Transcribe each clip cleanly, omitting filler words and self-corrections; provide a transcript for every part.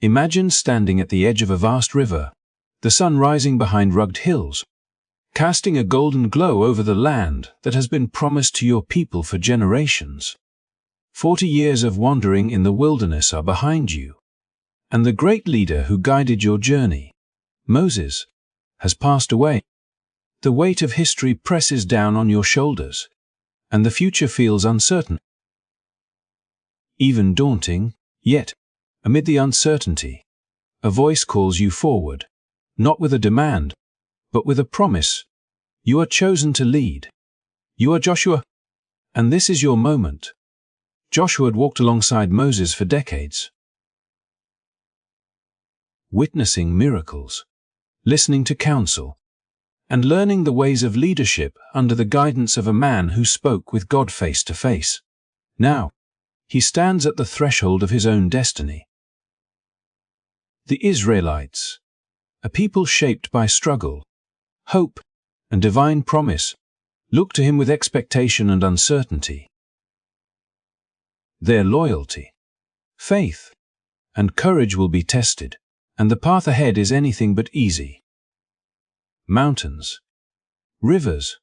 Imagine standing at the edge of a vast river, the sun rising behind rugged hills, casting a golden glow over the land that has been promised to your people for generations. 40 years of wandering in the wilderness are behind you, and the great leader who guided your journey, Moses, has passed away. The weight of history presses down on your shoulders, and the future feels uncertain. Even daunting, yet, amid the uncertainty, a voice calls you forward, not with a demand, but with a promise. You are chosen to lead. You are Joshua, and this is your moment. Joshua had walked alongside Moses for decades, witnessing miracles, listening to counsel, and learning the ways of leadership under the guidance of a man who spoke with God face to face. Now, he stands at the threshold of his own destiny. The Israelites, a people shaped by struggle, hope, and divine promise, look to him with expectation and uncertainty. Their loyalty, faith, and courage will be tested, and the path ahead is anything but easy. Mountains, rivers,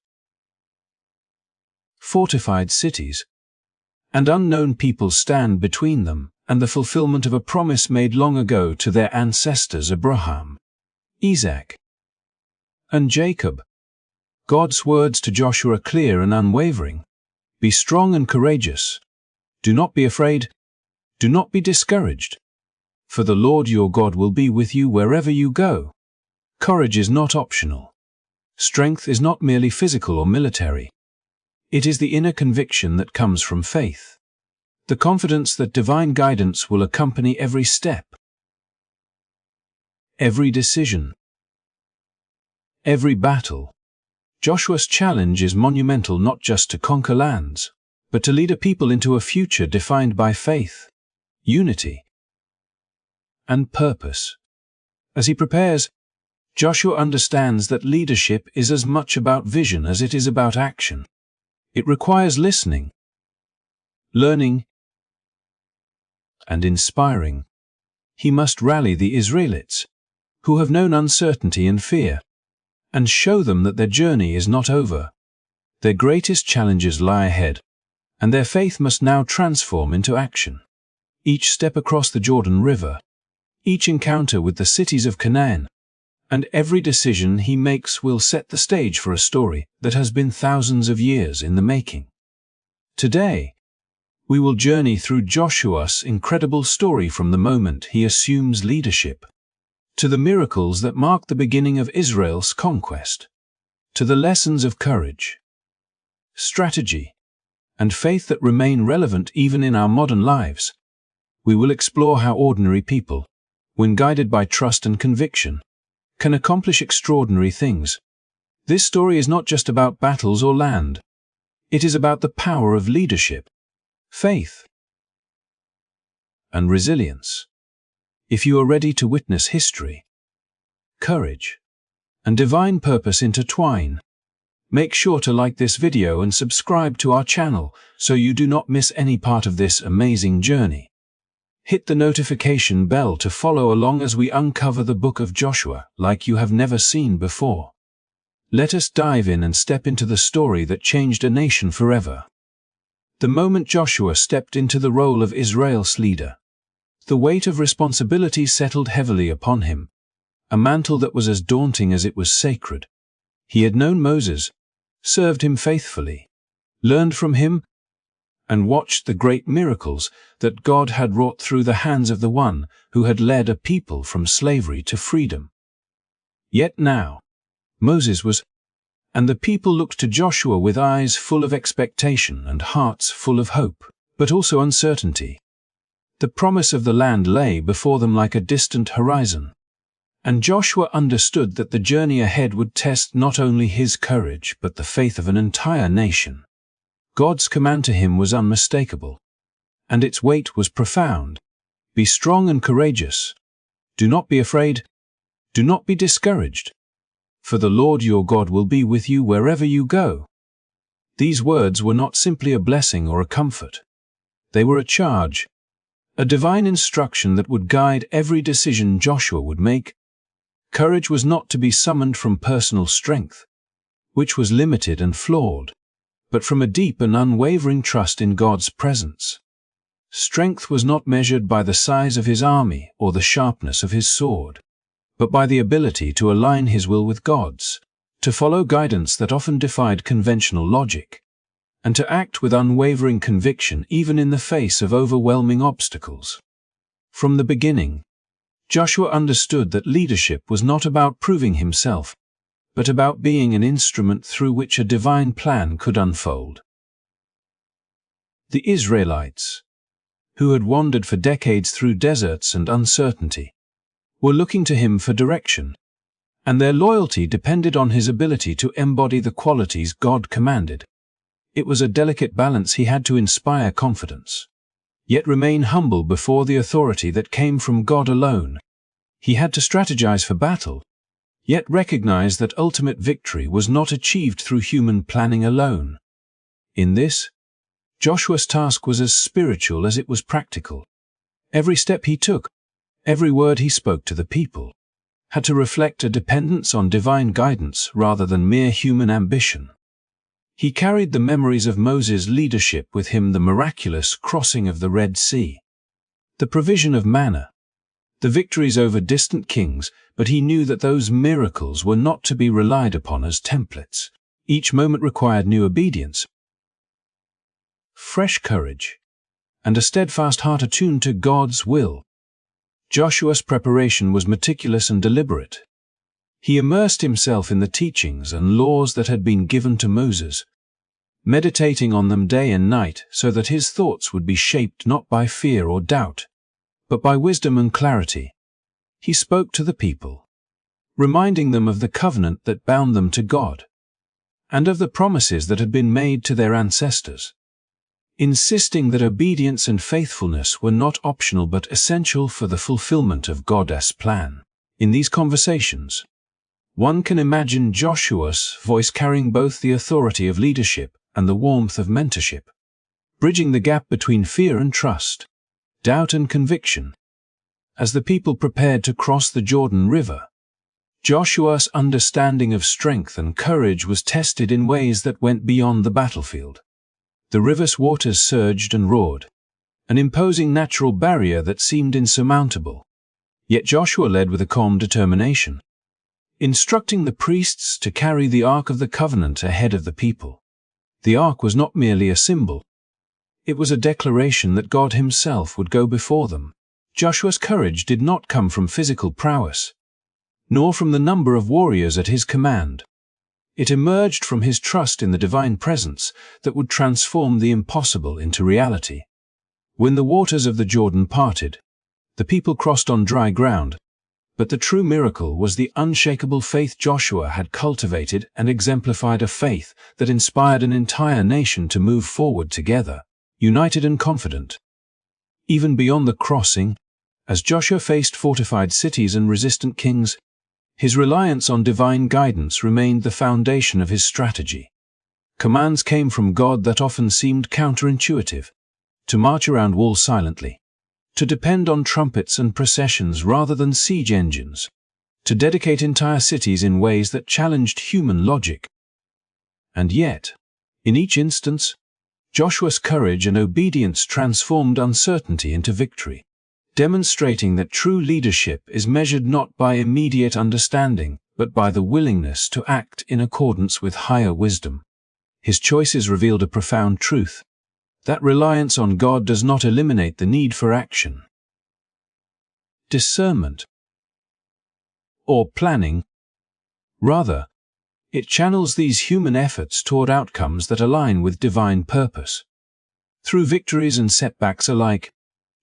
fortified cities, and unknown peoples stand between them and the fulfillment of a promise made long ago to their ancestors Abraham, Isaac, and Jacob. God's words to Joshua are clear and unwavering. Be strong and courageous. Do not be afraid. Do not be discouraged. For the Lord your God will be with you wherever you go. Courage is not optional. Strength is not merely physical or military. It is the inner conviction that comes from faith, the confidence that divine guidance will accompany every step, every decision, every battle. Joshua's challenge is monumental, not just to conquer lands, but to lead a people into a future defined by faith, unity, and purpose. As he prepares, Joshua understands that leadership is as much about vision as it is about action. It requires listening, learning, and inspiring. He must rally the Israelites, who have known uncertainty and fear, and show them that their journey is not over. Their greatest challenges lie ahead, and their faith must now transform into action. Each step across the Jordan River, each encounter with the cities of Canaan, and every decision he makes will set the stage for a story that has been thousands of years in the making. Today, we will journey through Joshua's incredible story from the moment he assumes leadership, to the miracles that mark the beginning of Israel's conquest, to the lessons of courage, strategy, and faith that remain relevant even in our modern lives. We will explore how ordinary people, when guided by trust and conviction, can accomplish extraordinary things. This story is not just about battles or land. It is about the power of leadership, faith, and resilience. If you are ready to witness history, courage, and divine purpose intertwine, make sure to like this video and subscribe to our channel so you do not miss any part of this amazing journey. Hit the notification bell to follow along as we uncover the book of Joshua like you have never seen before. Let us dive in and step into the story that changed a nation forever. The moment Joshua stepped into the role of Israel's leader, the weight of responsibility settled heavily upon him, a mantle that was as daunting as it was sacred. He had known Moses, served him faithfully, learned from him, and watched the great miracles that God had wrought through the hands of the one who had led a people from slavery to freedom. Yet now, Moses was, and the people looked to Joshua with eyes full of expectation and hearts full of hope, but also uncertainty. The promise of the land lay before them like a distant horizon, and Joshua understood that the journey ahead would test not only his courage but the faith of an entire nation. God's command to him was unmistakable, and its weight was profound. Be strong and courageous. Do not be afraid. Do not be discouraged. For the Lord your God will be with you wherever you go. These words were not simply a blessing or a comfort. They were a charge, a divine instruction that would guide every decision Joshua would make. Courage was not to be summoned from personal strength, which was limited and flawed, but from a deep and unwavering trust in God's presence. Strength was not measured by the size of his army or the sharpness of his sword, but by the ability to align his will with God's, to follow guidance that often defied conventional logic, and to act with unwavering conviction even in the face of overwhelming obstacles. From the beginning, Joshua understood that leadership was not about proving himself, but about being an instrument through which a divine plan could unfold. The Israelites, who had wandered for decades through deserts and uncertainty, were looking to him for direction, and their loyalty depended on his ability to embody the qualities God commanded. It was a delicate balance. He had to inspire confidence, yet remain humble before the authority that came from God alone. He had to strategize for battle, yet recognize that ultimate victory was not achieved through human planning alone. In this, Joshua's task was as spiritual as it was practical. Every step he took, every word he spoke to the people, had to reflect a dependence on divine guidance rather than mere human ambition. He carried the memories of Moses' leadership with him, the miraculous crossing of the Red Sea, the provision of manna, the victories over distant kings, but he knew that those miracles were not to be relied upon as templates. Each moment required new obedience, fresh courage, and a steadfast heart attuned to God's will. Joshua's preparation was meticulous and deliberate. He immersed himself in the teachings and laws that had been given to Moses, meditating on them day and night so that his thoughts would be shaped not by fear or doubt, but by wisdom and clarity. He spoke to the people, reminding them of the covenant that bound them to God, and of the promises that had been made to their ancestors, insisting that obedience and faithfulness were not optional but essential for the fulfillment of God's plan. In these conversations, one can imagine Joshua's voice carrying both the authority of leadership and the warmth of mentorship, bridging the gap between fear and trust, doubt and conviction. As the people prepared to cross the Jordan River, Joshua's understanding of strength and courage was tested in ways that went beyond the battlefield. The river's waters surged and roared, an imposing natural barrier that seemed insurmountable. Yet Joshua led with a calm determination, instructing the priests to carry the Ark of the Covenant ahead of the people. The Ark was not merely a symbol. It was a declaration that God himself would go before them. Joshua's courage did not come from physical prowess, nor from the number of warriors at his command. It emerged from his trust in the divine presence that would transform the impossible into reality. When the waters of the Jordan parted, the people crossed on dry ground, but the true miracle was the unshakable faith Joshua had cultivated and exemplified, a faith that inspired an entire nation to move forward together, united and confident. Even beyond the crossing, as Joshua faced fortified cities and resistant kings, his reliance on divine guidance remained the foundation of his strategy. Commands came from God that often seemed counterintuitive: to march around walls silently, to depend on trumpets and processions rather than siege engines, to dedicate entire cities in ways that challenged human logic. And yet, in each instance, Joshua's courage and obedience transformed uncertainty into victory, demonstrating that true leadership is measured not by immediate understanding, but by the willingness to act in accordance with higher wisdom. His choices revealed a profound truth: that reliance on God does not eliminate the need for action, discernment, or planning. Rather, it channels these human efforts toward outcomes that align with divine purpose. Through victories and setbacks alike,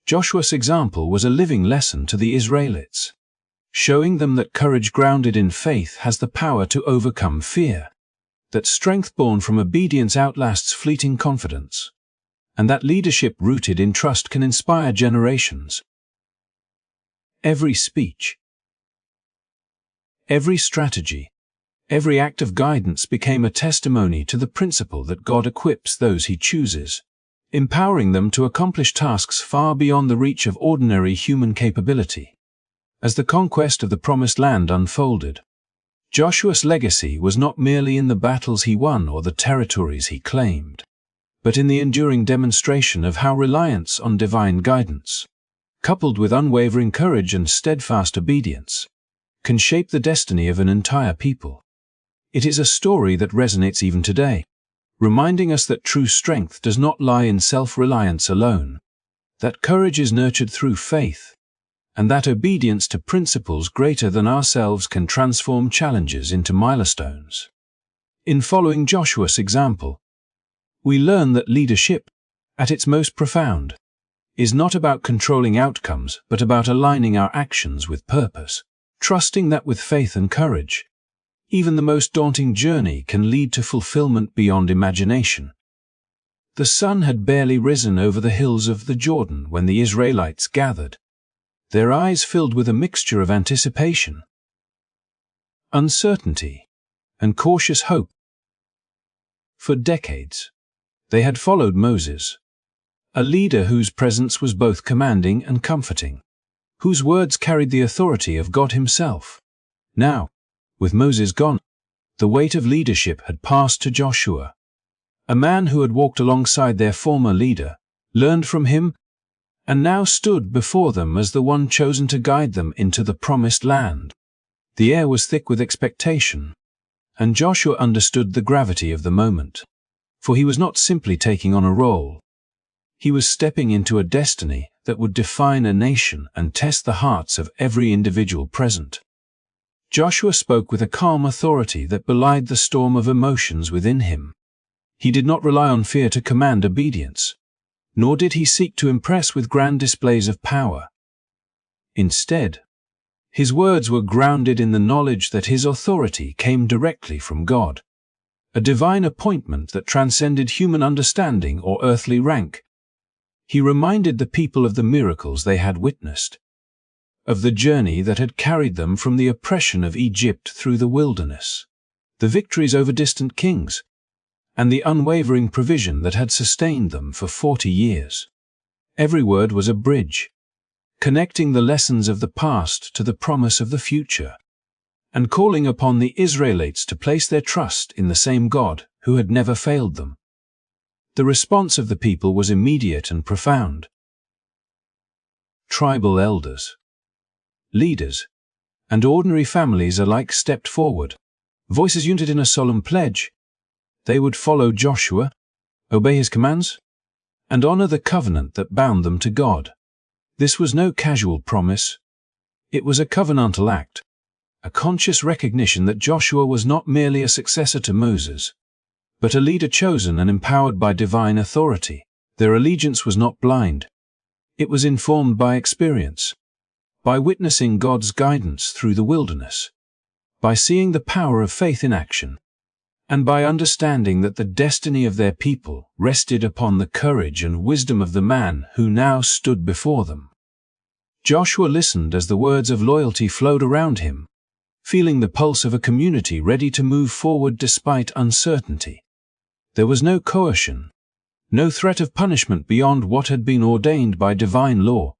Joshua's example was a living lesson to the Israelites, showing them that courage grounded in faith has the power to overcome fear, that strength born from obedience outlasts fleeting confidence, and that leadership rooted in trust can inspire generations. Every speech, every strategy, every act of guidance became a testimony to the principle that God equips those he chooses. empowering them to accomplish tasks far beyond the reach of ordinary human capability. As the conquest of the Promised Land unfolded, Joshua's legacy was not merely in the battles he won or the territories he claimed, but in the enduring demonstration of how reliance on divine guidance, coupled with unwavering courage and steadfast obedience, can shape the destiny of an entire people. It is a story that resonates even today, reminding us that true strength does not lie in self-reliance alone, that courage is nurtured through faith, and that obedience to principles greater than ourselves can transform challenges into milestones. In following Joshua's example, we learn that leadership, at its most profound, is not about controlling outcomes but about aligning our actions with purpose, trusting that with faith and courage, even the most daunting journey can lead to fulfillment beyond imagination. The sun had barely risen over the hills of the Jordan when the Israelites gathered, their eyes filled with a mixture of anticipation, uncertainty, and cautious hope. For decades, they had followed Moses, a leader whose presence was both commanding and comforting, whose words carried the authority of God Himself. Now, with Moses gone, the weight of leadership had passed to Joshua, a man who had walked alongside their former leader, learned from him, and now stood before them as the one chosen to guide them into the Promised Land. The air was thick with expectation, and Joshua understood the gravity of the moment, for he was not simply taking on a role. He was stepping into a destiny that would define a nation and test the hearts of every individual present. Joshua spoke with a calm authority that belied the storm of emotions within him. He did not rely on fear to command obedience, nor did he seek to impress with grand displays of power. Instead, his words were grounded in the knowledge that his authority came directly from God, a divine appointment that transcended human understanding or earthly rank. He reminded the people of the miracles they had witnessed, of the journey that had carried them from the oppression of Egypt through the wilderness, the victories over distant kings, and the unwavering provision that had sustained them for 40 years. Every word was a bridge, connecting the lessons of the past to the promise of the future, and calling upon the Israelites to place their trust in the same God who had never failed them. The response of the people was immediate and profound. Tribal elders, leaders, and ordinary families alike stepped forward, voices united in a solemn pledge. They would follow Joshua, obey his commands, and honor the covenant that bound them to God. This was no casual promise. It was a covenantal act, a conscious recognition that Joshua was not merely a successor to Moses, but a leader chosen and empowered by divine authority. Their allegiance was not blind. It was informed by experience, by witnessing God's guidance through the wilderness, by seeing the power of faith in action, and by understanding that the destiny of their people rested upon the courage and wisdom of the man who now stood before them. Joshua listened as the words of loyalty flowed around him, feeling the pulse of a community ready to move forward despite uncertainty. There was no coercion, no threat of punishment beyond what had been ordained by divine law,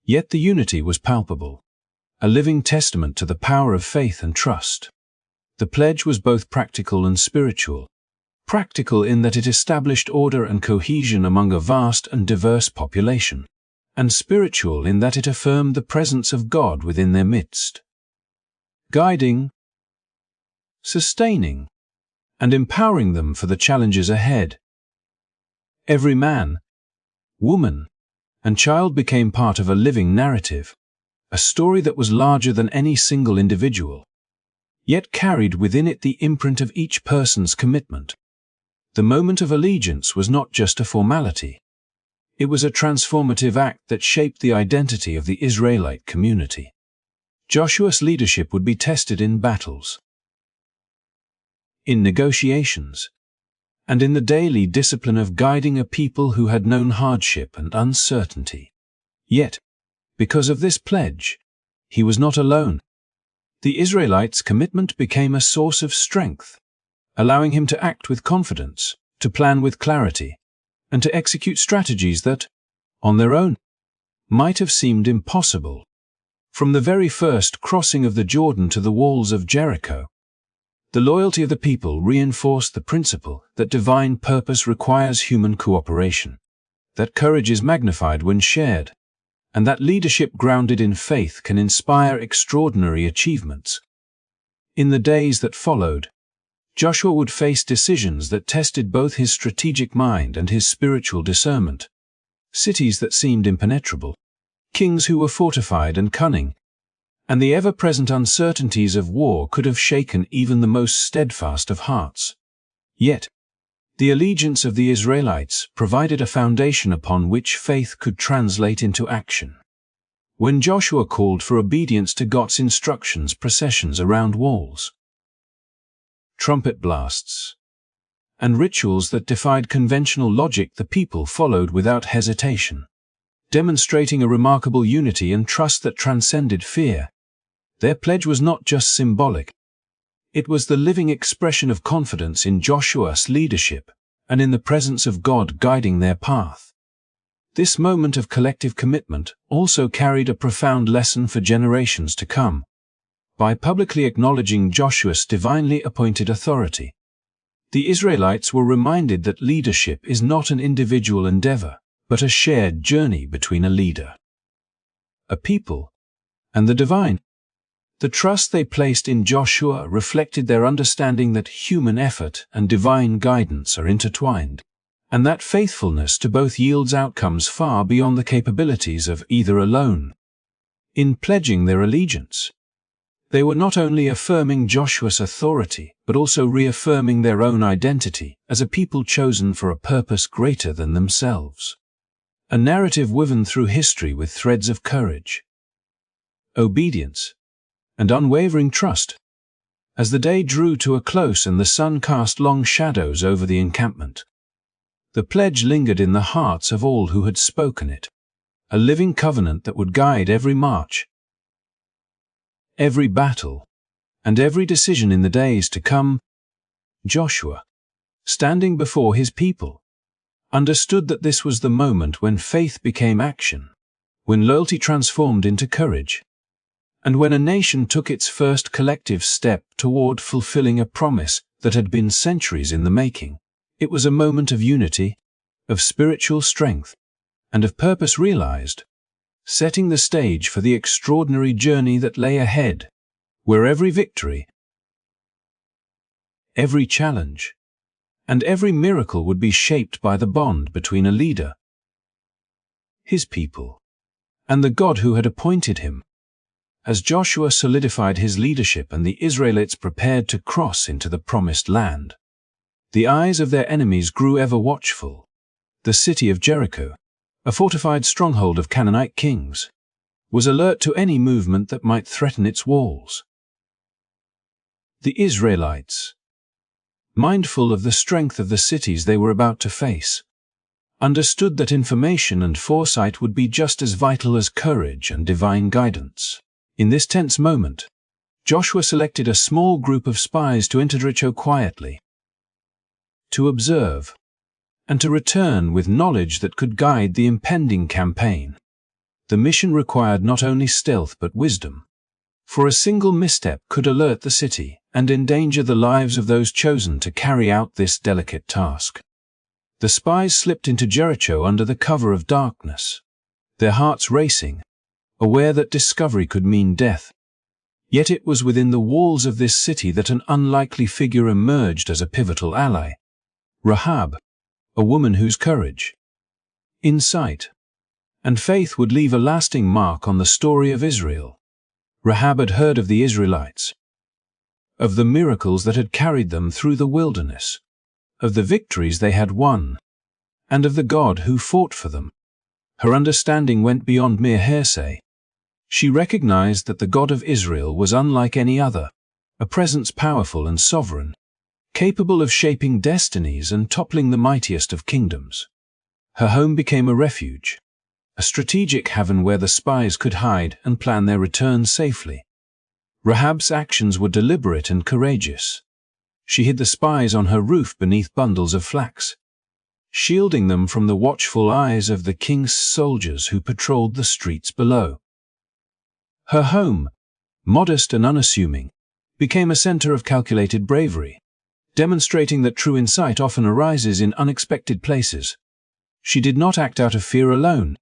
yet the unity was palpable, a living testament to the power of faith and trust. The pledge was both practical and spiritual. Practical in that it established order and cohesion among a vast and diverse population, and spiritual in that it affirmed the presence of God within their midst, guiding, sustaining, and empowering them for the challenges ahead. Every man, woman, and child became part of a living narrative, a story that was larger than any single individual, yet carried within it the imprint of each person's commitment. The moment of allegiance was not just a formality. It was a transformative act that shaped the identity of the Israelite community. Joshua's leadership would be tested in battles, in negotiations, and in the daily discipline of guiding a people who had known hardship and uncertainty. Yet, because of this pledge, he was not alone. The Israelites' commitment became a source of strength, allowing him to act with confidence, to plan with clarity, and to execute strategies that, on their own, might have seemed impossible. From the very first crossing of the Jordan to the walls of Jericho, the loyalty of the people reinforced the principle that divine purpose requires human cooperation, that courage is magnified when shared, and that leadership grounded in faith can inspire extraordinary achievements. In the days that followed, Joshua would face decisions that tested both his strategic mind and his spiritual discernment. Cities that seemed impenetrable, kings who were fortified and cunning, and the ever-present uncertainties of war could have shaken even the most steadfast of hearts. Yet, the allegiance of the Israelites provided a foundation upon which faith could translate into action. When Joshua called for obedience to God's instructions, processions around walls, trumpet blasts, and rituals that defied conventional logic, the people followed without hesitation, demonstrating a remarkable unity and trust that transcended fear. Their pledge was not just symbolic. It was the living expression of confidence in Joshua's leadership and in the presence of God guiding their path. This moment of collective commitment also carried a profound lesson for generations to come. By publicly acknowledging Joshua's divinely appointed authority, the Israelites were reminded that leadership is not an individual endeavor, but a shared journey between a leader, a people, and the divine. The trust they placed in Joshua reflected their understanding that human effort and divine guidance are intertwined, and that faithfulness to both yields outcomes far beyond the capabilities of either alone. In pledging their allegiance, they were not only affirming Joshua's authority, but also reaffirming their own identity as a people chosen for a purpose greater than themselves. A narrative woven through history with threads of courage, obedience, and unwavering trust. As the day drew to a close and the sun cast long shadows over the encampment, the pledge lingered in the hearts of all who had spoken it, a living covenant that would guide every march, every battle, and every decision in the days to come. Joshua, standing before his people, understood that this was the moment when faith became action, when loyalty transformed into courage, and when a nation took its first collective step toward fulfilling a promise that had been centuries in the making. It was a moment of unity, of spiritual strength, and of purpose realized, setting the stage for the extraordinary journey that lay ahead, where every victory, every challenge, and every miracle would be shaped by the bond between a leader, his people, and the God who had appointed him. As Joshua solidified his leadership and the Israelites prepared to cross into the promised land, the eyes of their enemies grew ever watchful. The city of Jericho, a fortified stronghold of Canaanite kings, was alert to any movement that might threaten its walls. The Israelites, mindful of the strength of the cities they were about to face, understood that information and foresight would be just as vital as courage and divine guidance. In this tense moment, Joshua selected a small group of spies to enter Jericho quietly, to observe, and to return with knowledge that could guide the impending campaign. The mission required not only stealth but wisdom, for a single misstep could alert the city and endanger the lives of those chosen to carry out this delicate task. The spies slipped into Jericho under the cover of darkness, their hearts racing, aware that discovery could mean death. Yet it was within the walls of this city that an unlikely figure emerged as a pivotal ally. Rahab, a woman whose courage, insight, and faith would leave a lasting mark on the story of Israel. Rahab had heard of the Israelites, of the miracles that had carried them through the wilderness, of the victories they had won, and of the God who fought for them. Her understanding went beyond mere hearsay. She recognized that the God of Israel was unlike any other, a presence powerful and sovereign, capable of shaping destinies and toppling the mightiest of kingdoms. Her home became a refuge, a strategic haven where the spies could hide and plan their return safely. Rahab's actions were deliberate and courageous. She hid the spies on her roof beneath bundles of flax. shielding them from the watchful eyes of the king's soldiers who patrolled the streets below. Her home, modest and unassuming, became a center of calculated bravery, demonstrating that true insight often arises in unexpected places. She did not act out of fear alone,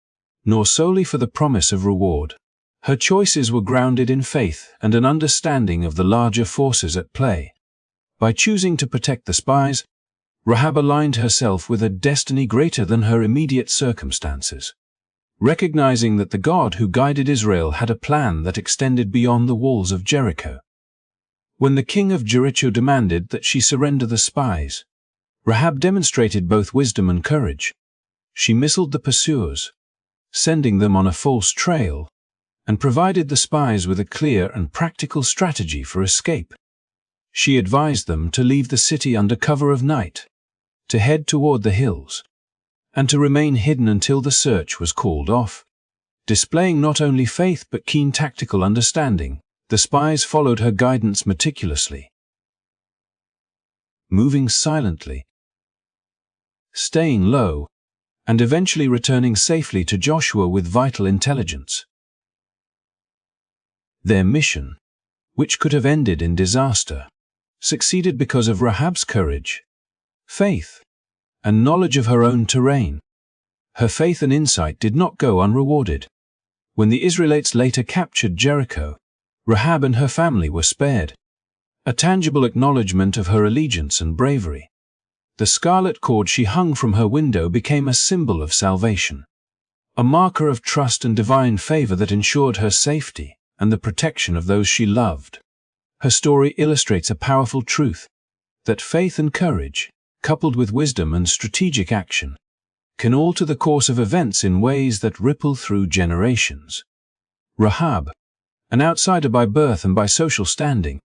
nor solely for the promise of reward. Her choices were grounded in faith and an understanding of the larger forces at play. By choosing to protect the spies, Rahab aligned herself with a destiny greater than her immediate circumstances, recognizing that the God who guided Israel had a plan that extended beyond the walls of Jericho. When the king of Jericho demanded that she surrender the spies, Rahab demonstrated both wisdom and courage. She misled the pursuers, sending them on a false trail, and provided the spies with a clear and practical strategy for escape. She advised them to leave the city under cover of night, to head toward the hills, and to remain hidden until the search was called off. Displaying not only faith but keen tactical understanding, the spies followed her guidance meticulously, moving silently, staying low, and eventually returning safely to Joshua with vital intelligence. Their mission, which could have ended in disaster, succeeded because of Rahab's courage, faith, and knowledge of her own terrain. Her faith and insight did not go unrewarded. When the Israelites later captured Jericho, Rahab and her family were spared, a tangible acknowledgement of her allegiance and bravery. The scarlet cord she hung from her window became a symbol of salvation, a marker of trust and divine favor that ensured her safety and the protection of those she loved. Her story illustrates a powerful truth, that faith and courage, coupled with wisdom and strategic action, can alter the course of events in ways that ripple through generations. Rahab, an outsider by birth and by social standing,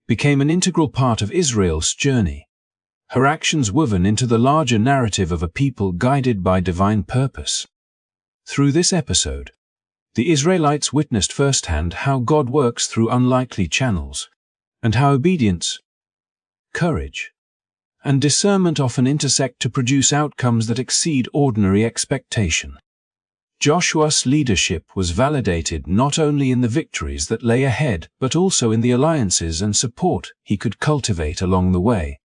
became an integral part of Israel's journey, her actions woven into the larger narrative of a people guided by divine purpose. Through this episode, the Israelites witnessed firsthand how God works through unlikely channels, and how obedience, courage, and discernment often intersect to produce outcomes that exceed ordinary expectation. Joshua's leadership was validated not only in the victories that lay ahead but also in the alliances and support he could cultivate along the way,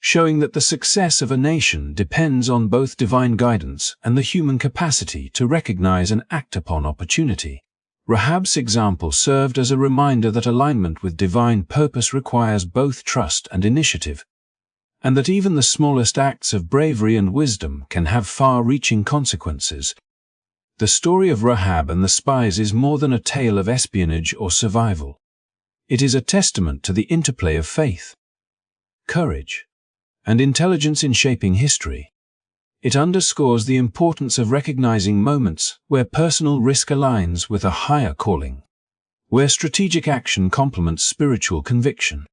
showing that the success of a nation depends on both divine guidance and the human capacity to recognize and act upon opportunity. Rahab's example served as a reminder that alignment with divine purpose requires both trust and initiative, and that even the smallest acts of bravery and wisdom can have far-reaching consequences. The story of Rahab and the spies is more than a tale of espionage or survival. It is a testament to the interplay of faith, courage, and intelligence in shaping history. It underscores the importance of recognizing moments where personal risk aligns with a higher calling, where strategic action complements spiritual conviction,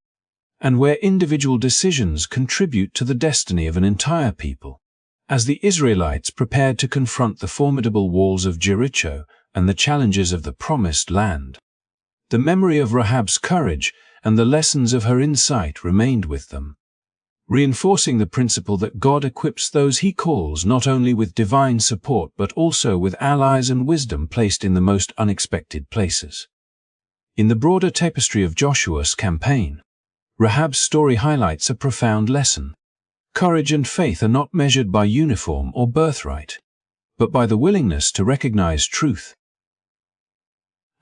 and where individual decisions contribute to the destiny of an entire people. As the Israelites prepared to confront the formidable walls of Jericho and the challenges of the Promised Land, the memory of Rahab's courage and the lessons of her insight remained with them, reinforcing the principle that God equips those He calls not only with divine support but also with allies and wisdom placed in the most unexpected places. In the broader tapestry of Joshua's campaign, Rahab's story highlights a profound lesson. Courage and faith are not measured by uniform or birthright, but by the willingness to recognize truth,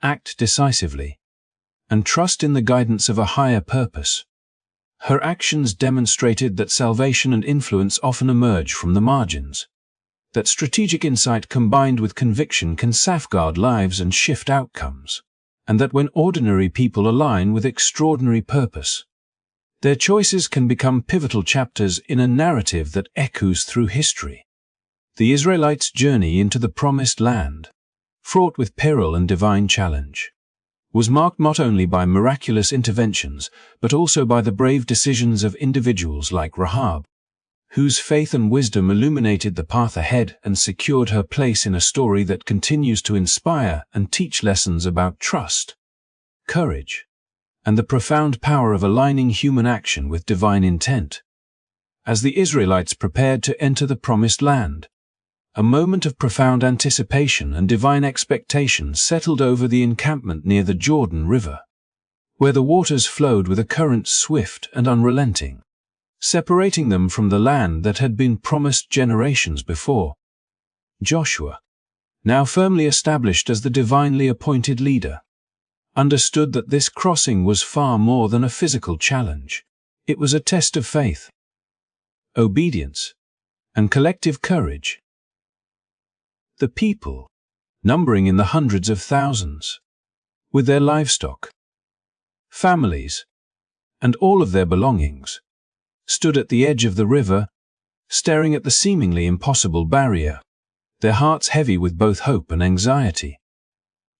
act decisively, and trust in the guidance of a higher purpose. Her actions demonstrated that salvation and influence often emerge from the margins, that strategic insight combined with conviction can safeguard lives and shift outcomes, and that when ordinary people align with extraordinary purpose, their choices can become pivotal chapters in a narrative that echoes through history. The Israelites' journey into the Promised Land, fraught with peril and divine challenge, was marked not only by miraculous interventions but also by the brave decisions of individuals like Rahab, whose faith and wisdom illuminated the path ahead and secured her place in a story that continues to inspire and teach lessons about trust, courage, and the profound power of aligning human action with divine intent. as the Israelites prepared to enter the Promised Land. A moment of profound anticipation and divine expectation settled over the encampment near the Jordan River, where the waters flowed with a current swift and unrelenting, separating them from the land that had been promised generations before. Joshua, now firmly established as the divinely appointed leader, understood that this crossing was far more than a physical challenge. It was a test of faith, obedience, and collective courage. The people, numbering in the hundreds of thousands, with their livestock, families, and all of their belongings, stood at the edge of the river, staring at the seemingly impossible barrier, their hearts heavy with both hope and anxiety.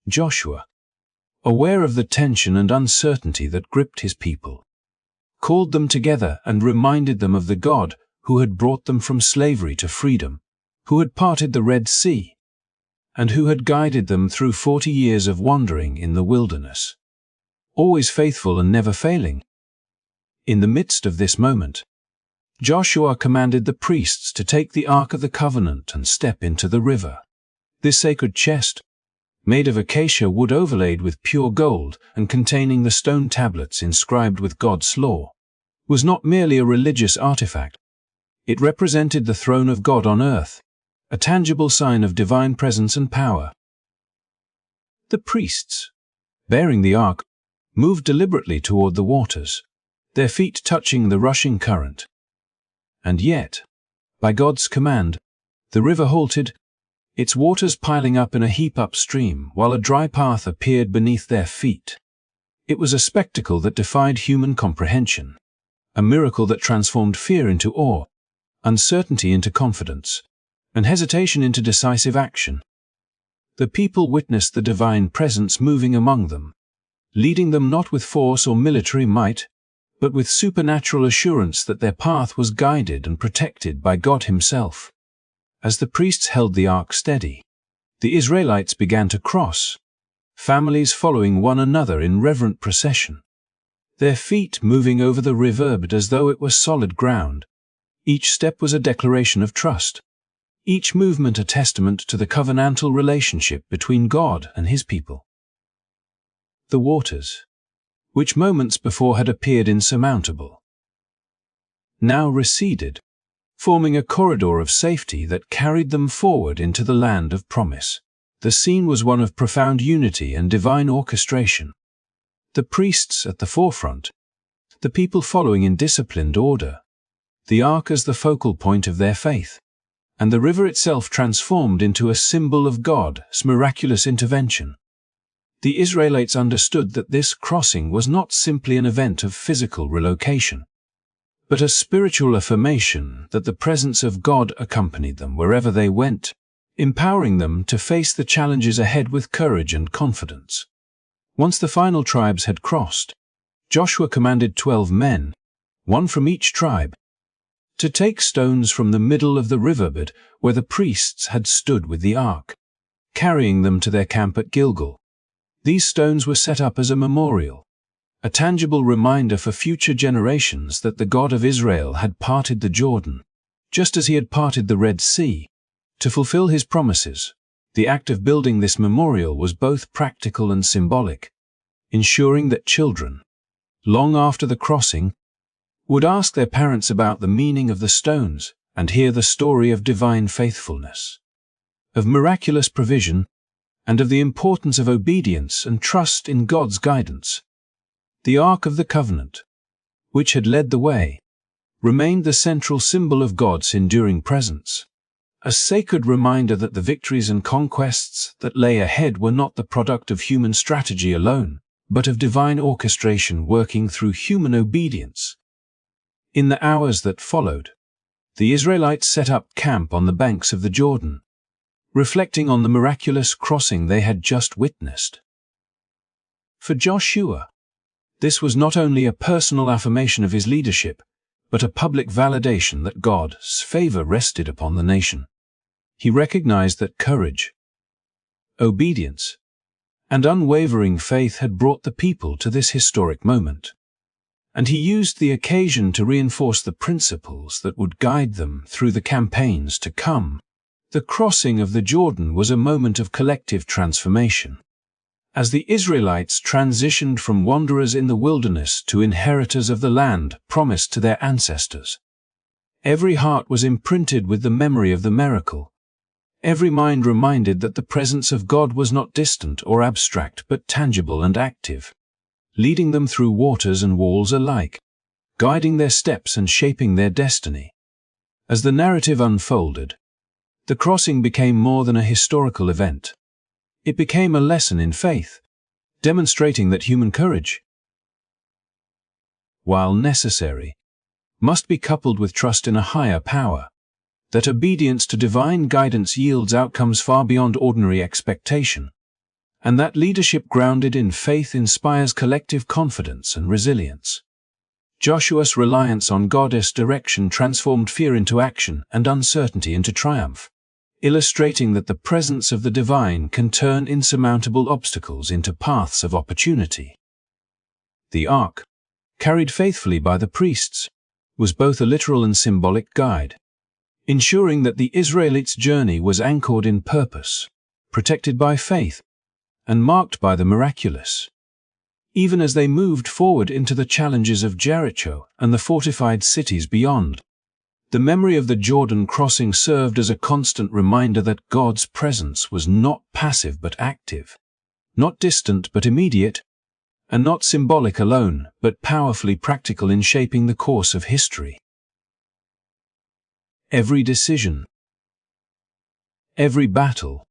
Joshua, aware of the tension and uncertainty that gripped his people, called them together and reminded them of the God who had brought them from slavery to freedom, who had parted the Red Sea, and who had guided them through 40 years of wandering in the wilderness, always faithful and never failing. In the midst of this moment, Joshua commanded the priests to take the Ark of the Covenant and step into the river. This sacred chest, made of acacia wood overlaid with pure gold and containing the stone tablets inscribed with God's law, was not merely a religious artifact. It represented the throne of God on earth, a tangible sign of divine presence and power. The priests, bearing the ark, moved deliberately toward the waters, their feet touching the rushing current. And yet, by God's command, the river halted, its waters piling up in a heap upstream while a dry path appeared beneath their feet. It was a spectacle that defied human comprehension, a miracle that transformed fear into awe, uncertainty into confidence, and hesitation into decisive action. The people witnessed the divine presence moving among them, leading them not with force or military might, but with supernatural assurance that their path was guided and protected by God Himself. As the priests held the ark steady, the Israelites began to cross, families following one another in reverent procession, their feet moving over the river but as though it were solid ground. Each step was a declaration of trust, each movement a testament to the covenantal relationship between God and His people. The waters, which moments before had appeared insurmountable, now receded, forming a corridor of safety that carried them forward into the land of promise. The scene was one of profound unity and divine orchestration. The priests at the forefront, the people following in disciplined order, the ark as the focal point of their faith, and the river itself transformed into a symbol of God's miraculous intervention. The Israelites understood that this crossing was not simply an event of physical relocation, but a spiritual affirmation that the presence of God accompanied them wherever they went, empowering them to face the challenges ahead with courage and confidence. Once the final tribes had crossed, Joshua commanded 12 men, one from each tribe, to take stones from the middle of the riverbed where the priests had stood with the ark, carrying them to their camp at Gilgal. These stones were set up as a memorial, a tangible reminder for future generations that the God of Israel had parted the Jordan, just as He had parted the Red Sea, to fulfill His promises. The act of building this memorial was both practical and symbolic, ensuring that children, long after the crossing, would ask their parents about the meaning of the stones and hear the story of divine faithfulness, of miraculous provision, and of the importance of obedience and trust in God's guidance. The Ark of the Covenant, which had led the way, remained the central symbol of God's enduring presence, a sacred reminder that the victories and conquests that lay ahead were not the product of human strategy alone, but of divine orchestration working through human obedience. In the hours that followed, the Israelites set up camp on the banks of the Jordan, reflecting on the miraculous crossing they had just witnessed. For Joshua, this was not only a personal affirmation of his leadership, but a public validation that God's favor rested upon the nation. He recognized that courage, obedience, and unwavering faith had brought the people to this historic moment. and he used the occasion to reinforce the principles that would guide them through the campaigns to come. The crossing of the Jordan was a moment of collective transformation. As the Israelites transitioned from wanderers in the wilderness to inheritors of the land promised to their ancestors, every heart was imprinted with the memory of the miracle. Every mind reminded that the presence of God was not distant or abstract but tangible and active, leading them through waters and walls alike, guiding their steps and shaping their destiny. As the narrative unfolded, the crossing became more than a historical event. It became a lesson in faith, demonstrating that human courage, while necessary, must be coupled with trust in a higher power, that obedience to divine guidance yields outcomes far beyond ordinary expectation, and that leadership grounded in faith inspires collective confidence and resilience. Joshua's reliance on God's direction transformed fear into action and uncertainty into triumph, illustrating that the presence of the divine can turn insurmountable obstacles into paths of opportunity. The ark, carried faithfully by the priests, was both a literal and symbolic guide, ensuring that the Israelites' journey was anchored in purpose, protected by faith, and marked by the miraculous. Even as they moved forward into the challenges of Jericho and the fortified cities beyond, the memory of the Jordan crossing served as a constant reminder that God's presence was not passive but active, not distant but immediate, and not symbolic alone but powerfully practical in shaping the course of history. Every decision, every battle,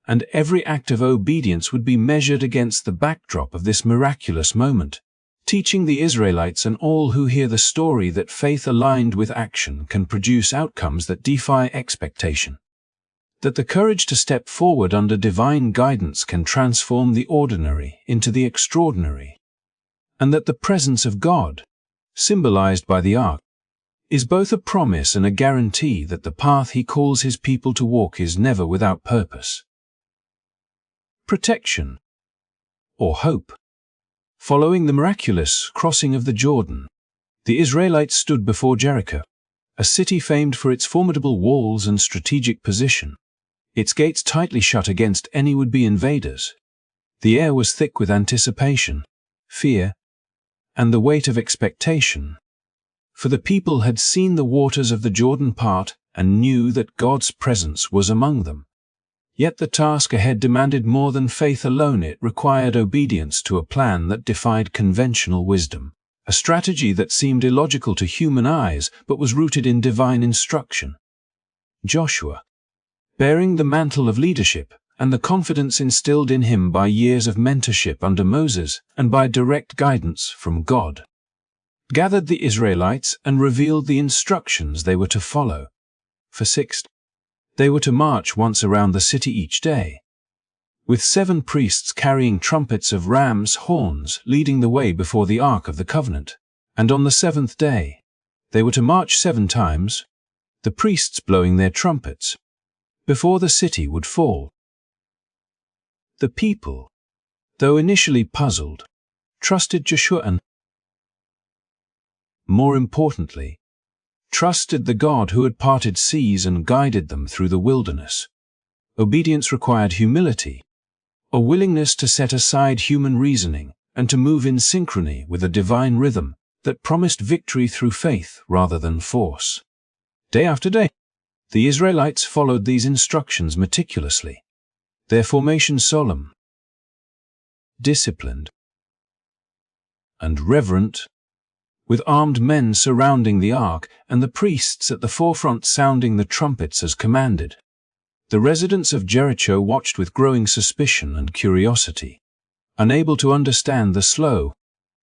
and every act of obedience would be measured against the backdrop of this miraculous moment, teaching the Israelites and all who hear the story that faith aligned with action can produce outcomes that defy expectation, that the courage to step forward under divine guidance can transform the ordinary into the extraordinary, and that the presence of God, symbolized by the ark, is both a promise and a guarantee that the path He calls His people to walk is never without purpose. Protection, or hope. Following the miraculous crossing of the Jordan, the Israelites stood before Jericho, a city famed for its formidable walls and strategic position, its gates tightly shut against any would-be invaders. The air was thick with anticipation, fear, and the weight of expectation, for the people had seen the waters of the Jordan part and knew that God's presence was among them. Yet the task ahead demanded more than faith alone. It required obedience to a plan that defied conventional wisdom, a strategy that seemed illogical to human eyes but was rooted in divine instruction. Joshua, bearing the mantle of leadership and the confidence instilled in him by years of mentorship under Moses and by direct guidance from God, gathered the Israelites and revealed the instructions they were to follow. For 6, they were to march once around the city each day, with 7 priests carrying trumpets of ram's horns leading the way before the Ark of the Covenant. And on the 7th day, they were to march 7 times, the priests blowing their trumpets, before the city would fall. The people, though initially puzzled, trusted Joshua and, more importantly, trusted the God who had parted seas and guided them through the wilderness. Obedience required humility, a willingness to set aside human reasoning and to move in synchrony with a divine rhythm that promised victory through faith rather than force. Day after day, the Israelites followed these instructions meticulously, their formation solemn, disciplined, and reverent, with armed men surrounding the ark and the priests at the forefront sounding the trumpets as commanded. The residents of Jericho watched with growing suspicion and curiosity, unable to understand the slow,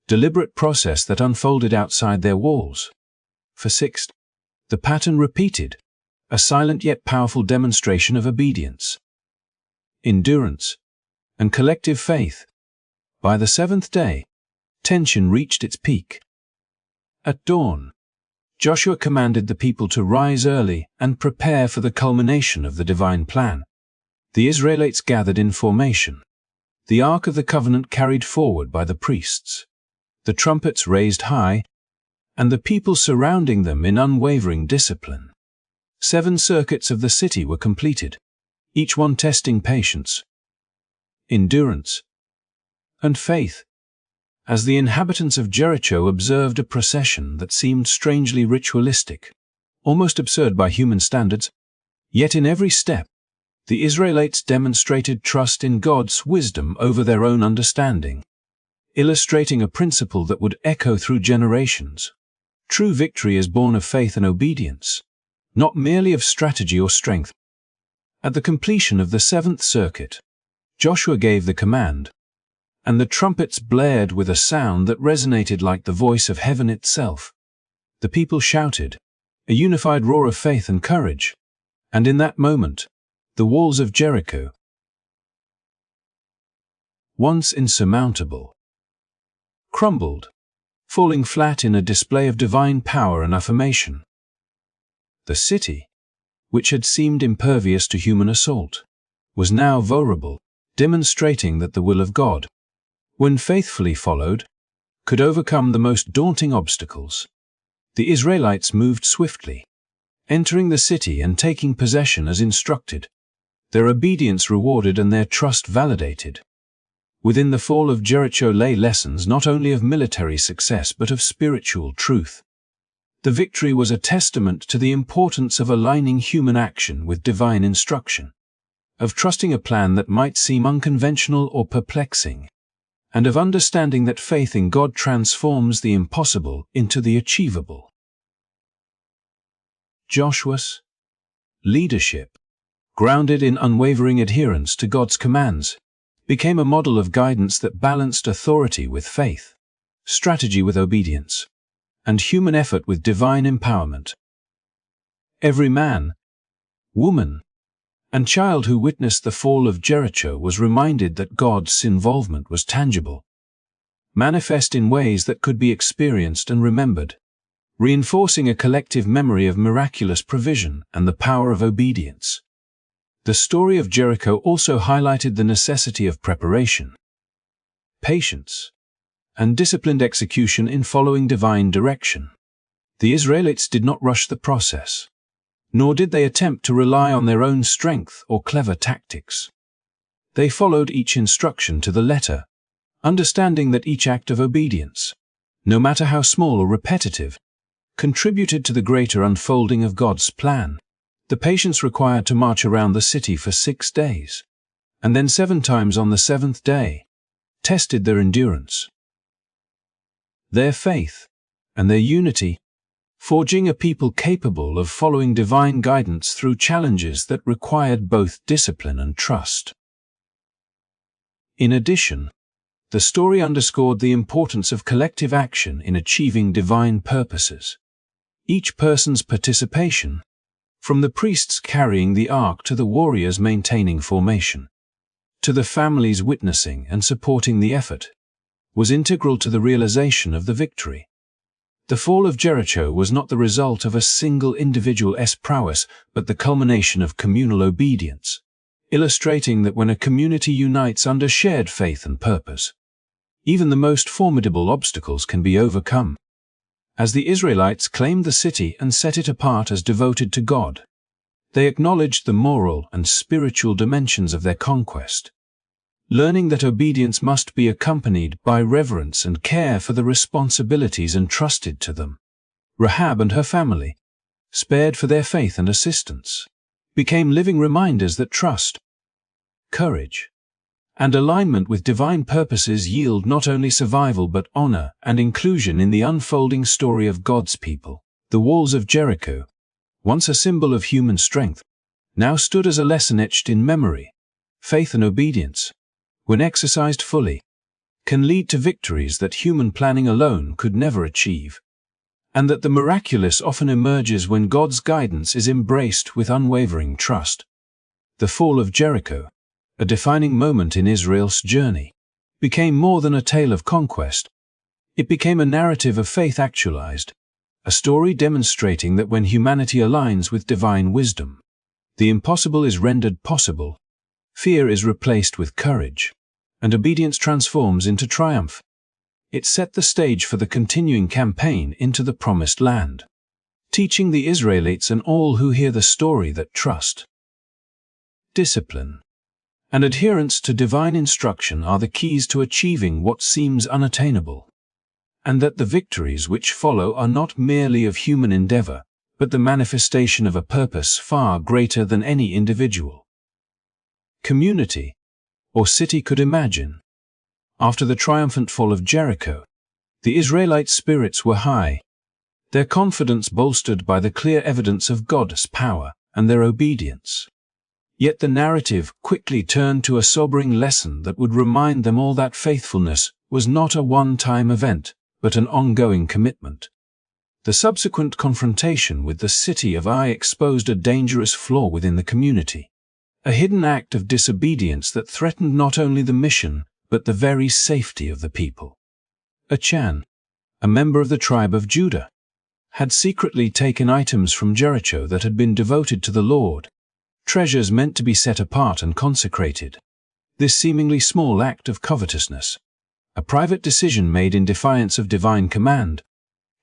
deliberate process that unfolded outside their walls. For 6, the pattern repeated, a silent yet powerful demonstration of obedience, endurance, and collective faith. By the 7th day, tension reached its peak. At dawn, Joshua commanded the people to rise early and prepare for the culmination of the divine plan. The Israelites gathered in formation, the Ark of the Covenant carried forward by the priests, the trumpets raised high, and the people surrounding them in unwavering discipline. 7 circuits of the city were completed, each one testing patience, endurance, and faith, as the inhabitants of Jericho observed a procession that seemed strangely ritualistic, almost absurd by human standards. Yet in every step, the Israelites demonstrated trust in God's wisdom over their own understanding, illustrating a principle that would echo through generations. True victory is born of faith and obedience, not merely of strategy or strength. At the completion of the 7th circuit, Joshua gave the command, and the trumpets blared with a sound that resonated like the voice of heaven itself. The people shouted, a unified roar of faith and courage, and in that moment, the walls of Jericho, once insurmountable, crumbled, falling flat in a display of divine power and affirmation. The city, which had seemed impervious to human assault, was now vulnerable, demonstrating that the will of God, when faithfully followed, could overcome the most daunting obstacles. The Israelites moved swiftly, entering the city and taking possession as instructed, their obedience rewarded and their trust validated. Within the fall of Jericho lay lessons not only of military success but of spiritual truth. The victory was a testament to the importance of aligning human action with divine instruction, of trusting a plan that might seem unconventional or perplexing, and of understanding that faith in God transforms the impossible into the achievable. Joshua's leadership, grounded in unwavering adherence to God's commands, became a model of guidance that balanced authority with faith, strategy with obedience, and human effort with divine empowerment. Every man, woman, and child who witnessed the fall of Jericho was reminded that God's involvement was tangible, manifest in ways that could be experienced and remembered, reinforcing a collective memory of miraculous provision and the power of obedience. The story of Jericho also highlighted the necessity of preparation, patience, and disciplined execution in following divine direction. The Israelites did not rush the process, nor did they attempt to rely on their own strength or clever tactics. They followed each instruction to the letter, understanding that each act of obedience, no matter how small or repetitive, contributed to the greater unfolding of God's plan. The patience required to march around the city for 6 days, and then 7 times on the 7th day, tested their endurance, their faith, and their unity, forging a people capable of following divine guidance through challenges that required both discipline and trust. In addition, the story underscored the importance of collective action in achieving divine purposes. Each person's participation, from the priests carrying the ark to the warriors maintaining formation, to the families witnessing and supporting the effort, was integral to the realization of the victory. The fall of Jericho was not the result of a single individual's prowess, but the culmination of communal obedience, illustrating that when a community unites under shared faith and purpose, even the most formidable obstacles can be overcome. As the Israelites claimed the city and set it apart as devoted to God, they acknowledged the moral and spiritual dimensions of their conquest, learning that obedience must be accompanied by reverence and care for the responsibilities entrusted to them. Rahab and her family, spared for their faith and assistance, became living reminders that trust, courage, and alignment with divine purposes yield not only survival but honor and inclusion in the unfolding story of God's people. The walls of Jericho, once a symbol of human strength, now stood as a lesson etched in memory. Faith and obedience, when exercised fully, can lead to victories that human planning alone could never achieve, and that the miraculous often emerges when God's guidance is embraced with unwavering trust. The fall of Jericho, a defining moment in Israel's journey, became more than a tale of conquest. It became a narrative of faith actualized, a story demonstrating that when humanity aligns with divine wisdom, the impossible is rendered possible, fear is replaced with courage, and obedience transforms into triumph. it set the stage for the continuing campaign into the Promised Land, teaching the Israelites and all who hear the story that trust, discipline, and adherence to divine instruction are the keys to achieving what seems unattainable, and that the victories which follow are not merely of human endeavor, but the manifestation of a purpose far greater than any individual, community, or city could imagine. After the triumphant fall of Jericho, the Israelite spirits were high, their confidence bolstered by the clear evidence of God's power and their obedience. Yet the narrative quickly turned to a sobering lesson that would remind them all that faithfulness was not a one-time event, but an ongoing commitment. The subsequent confrontation with the city of Ai exposed a dangerous flaw within the community, a hidden act of disobedience that threatened not only the mission, but the very safety of the people. Achan, a member of the tribe of Judah, had secretly taken items from Jericho that had been devoted to the Lord, treasures meant to be set apart and consecrated. This seemingly small act of covetousness, a private decision made in defiance of divine command,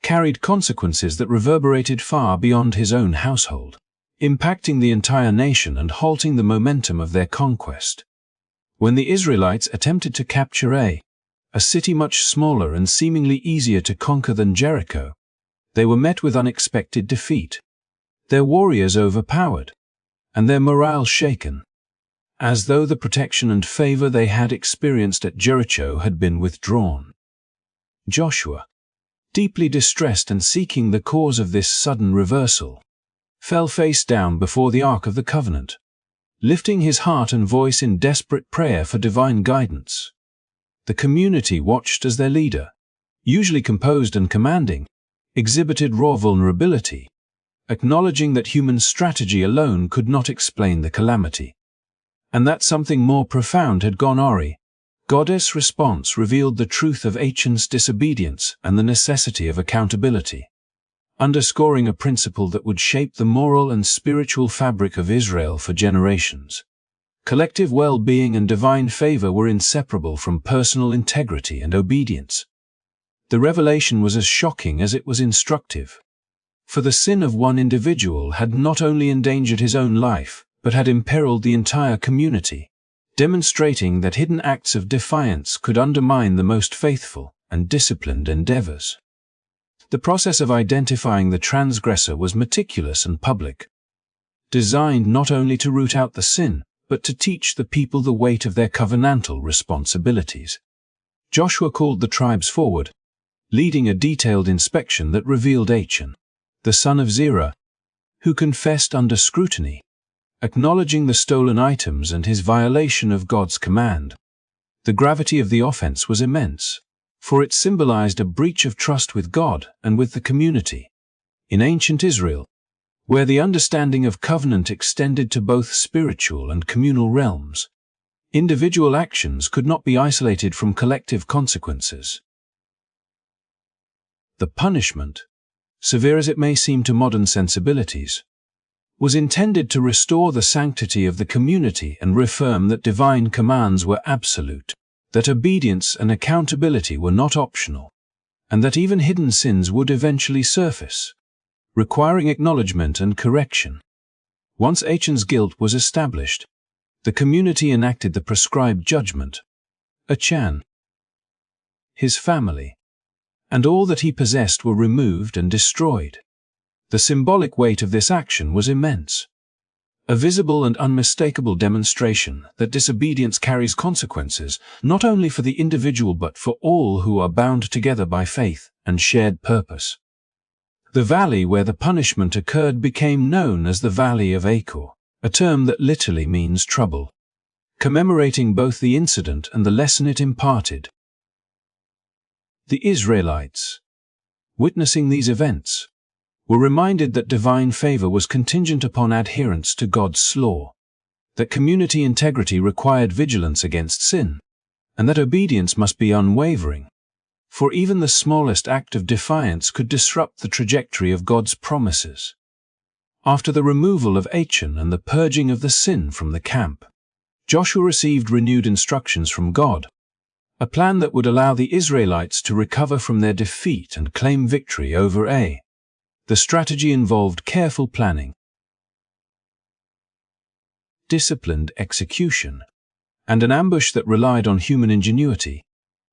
carried consequences that reverberated far beyond his own household, impacting the entire nation and halting the momentum of their conquest. When the Israelites attempted to capture Ai, a city much smaller and seemingly easier to conquer than Jericho, they were met with unexpected defeat, their warriors overpowered, and their morale shaken, as though the protection and favor they had experienced at Jericho had been withdrawn. Joshua, deeply distressed and seeking the cause of this sudden reversal, fell face down before the Ark of the Covenant, lifting his heart and voice in desperate prayer for divine guidance. The community watched as their leader, usually composed and commanding, exhibited raw vulnerability, acknowledging that human strategy alone could not explain the calamity, and that something more profound had gone awry. God's response revealed the truth of Achan's disobedience and the necessity of accountability, underscoring a principle that would shape the moral and spiritual fabric of Israel for generations. Collective well-being and divine favor were inseparable from personal integrity and obedience. The revelation was as shocking as it was instructive, for the sin of one individual had not only endangered his own life, but had imperiled the entire community, demonstrating that hidden acts of defiance could undermine the most faithful and disciplined endeavors. The process of identifying the transgressor was meticulous and public, designed not only to root out the sin, but to teach the people the weight of their covenantal responsibilities. Joshua called the tribes forward, leading a detailed inspection that revealed Achan, the son of Zerah, who confessed under scrutiny, acknowledging the stolen items and his violation of God's command. The gravity of the offense was immense, for it symbolized a breach of trust with God and with the community. In ancient Israel, where the understanding of covenant extended to both spiritual and communal realms, individual actions could not be isolated from collective consequences. The punishment, severe as it may seem to modern sensibilities, was intended to restore the sanctity of the community and reaffirm that divine commands were absolute, that obedience and accountability were not optional, and that even hidden sins would eventually surface, requiring acknowledgement and correction. Once Achan's guilt was established, the community enacted the prescribed judgment. Achan, his family, and all that he possessed were removed and destroyed. The symbolic weight of this action was immense, a visible and unmistakable demonstration that disobedience carries consequences not only for the individual but for all who are bound together by faith and shared purpose. The valley where the punishment occurred became known as the Valley of Achor, a term that literally means trouble, commemorating both the incident and the lesson it imparted. The Israelites, witnessing these events, were reminded that divine favor was contingent upon adherence to God's law, that community integrity required vigilance against sin, and that obedience must be unwavering, for even the smallest act of defiance could disrupt the trajectory of God's promises. After the removal of Achan and the purging of the sin from the camp, Joshua received renewed instructions from God, a plan that would allow the Israelites to recover from their defeat and claim victory over Ai. The strategy involved careful planning, disciplined execution, and an ambush that relied on human ingenuity,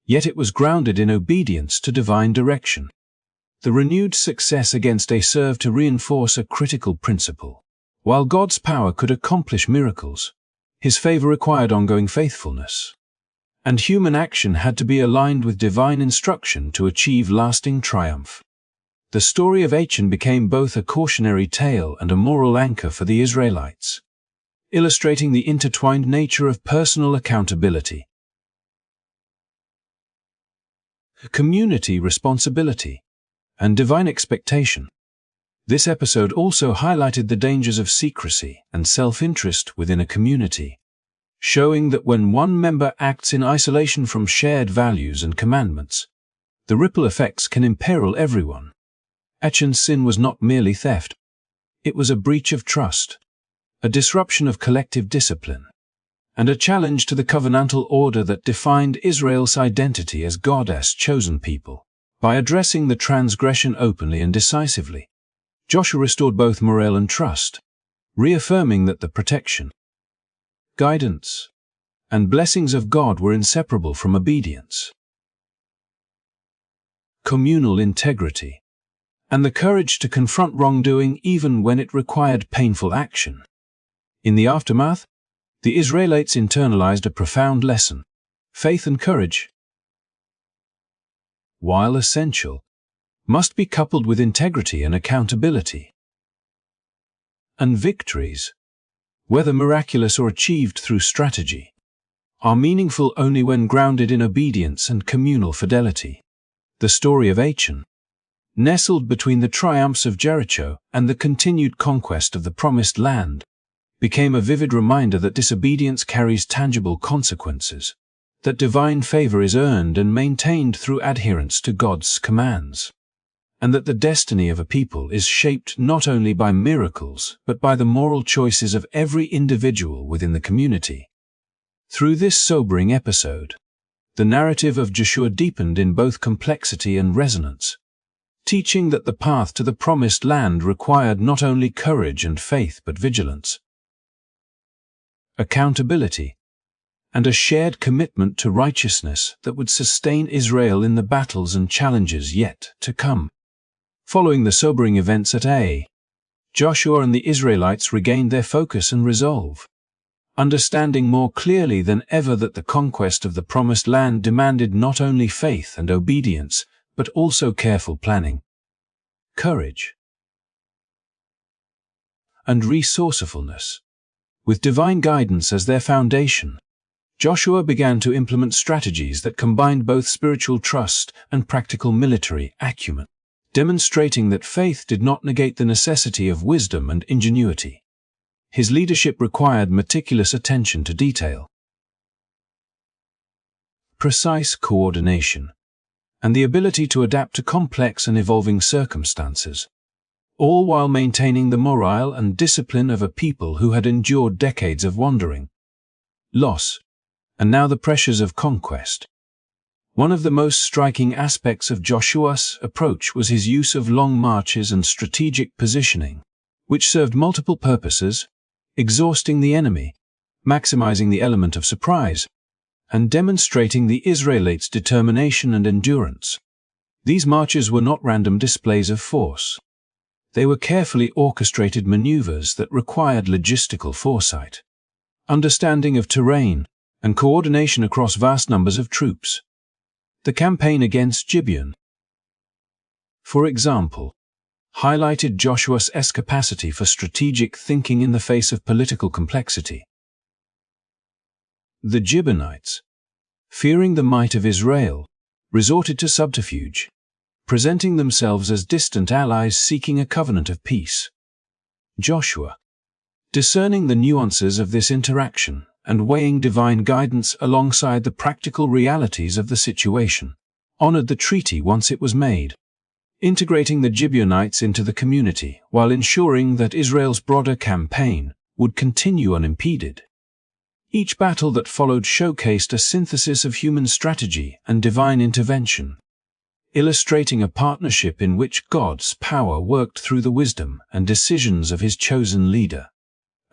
yet it was grounded in obedience to divine direction. The renewed success against Ai served to reinforce a critical principle. While God's power could accomplish miracles, His favor required ongoing faithfulness, and human action had to be aligned with divine instruction to achieve lasting triumph. The story of Achan became both a cautionary tale and a moral anchor for the Israelites, illustrating the intertwined nature of personal accountability, community responsibility, and divine expectation. This episode also highlighted the dangers of secrecy and self-interest within a community, showing that when one member acts in isolation from shared values and commandments, the ripple effects can imperil everyone. Achan's sin was not merely theft. It was a breach of trust, a disruption of collective discipline, and a challenge to the covenantal order that defined Israel's identity as God's chosen people. By addressing the transgression openly and decisively, Joshua restored both morale and trust, reaffirming that the protection, guidance, and blessings of God were inseparable from obedience. Communal integrity, and the courage to confront wrongdoing even when it required painful action. In the aftermath, the Israelites internalized a profound lesson: faith and courage, while essential, must be coupled with integrity and accountability. And victories, whether miraculous or achieved through strategy, are meaningful only when grounded in obedience and communal fidelity. The story of Achan, nestled between the triumphs of Jericho and the continued conquest of the Promised Land, became a vivid reminder that disobedience carries tangible consequences, that divine favor is earned and maintained through adherence to God's commands, and that the destiny of a people is shaped not only by miracles but by the moral choices of every individual within the community. Through this sobering episode, the narrative of Joshua deepened in both complexity and resonance, teaching that the path to the Promised Land required not only courage and faith but vigilance, accountability, and a shared commitment to righteousness that would sustain Israel in the battles and challenges yet to come. Following the sobering events at Ai, Joshua and the Israelites regained their focus and resolve, understanding more clearly than ever that the conquest of the Promised Land demanded not only faith and obedience, but also careful planning, courage, and resourcefulness. With divine guidance as their foundation, Joshua began to implement strategies that combined both spiritual trust and practical military acumen, demonstrating that faith did not negate the necessity of wisdom and ingenuity. His leadership required meticulous attention to detail, precise coordination, and the ability to adapt to complex and evolving circumstances, all while maintaining the morale and discipline of a people who had endured decades of wandering, loss, and now the pressures of conquest. One of the most striking aspects of Joshua's approach was his use of long marches and strategic positioning, which served multiple purposes: exhausting the enemy, maximizing the element of surprise, and demonstrating the Israelites' determination and endurance. These marches were not random displays of force. They were carefully orchestrated maneuvers that required logistical foresight, understanding of terrain, and coordination across vast numbers of troops. The campaign against Gibeon, for example, highlighted Joshua's capacity for strategic thinking in the face of political complexity. The Gibeonites, fearing the might of Israel, resorted to subterfuge, presenting themselves as distant allies seeking a covenant of peace. Joshua, discerning the nuances of this interaction and weighing divine guidance alongside the practical realities of the situation, honored the treaty once it was made, integrating the Gibeonites into the community while ensuring that Israel's broader campaign would continue unimpeded. Each battle that followed showcased a synthesis of human strategy and divine intervention, illustrating a partnership in which God's power worked through the wisdom and decisions of his chosen leader.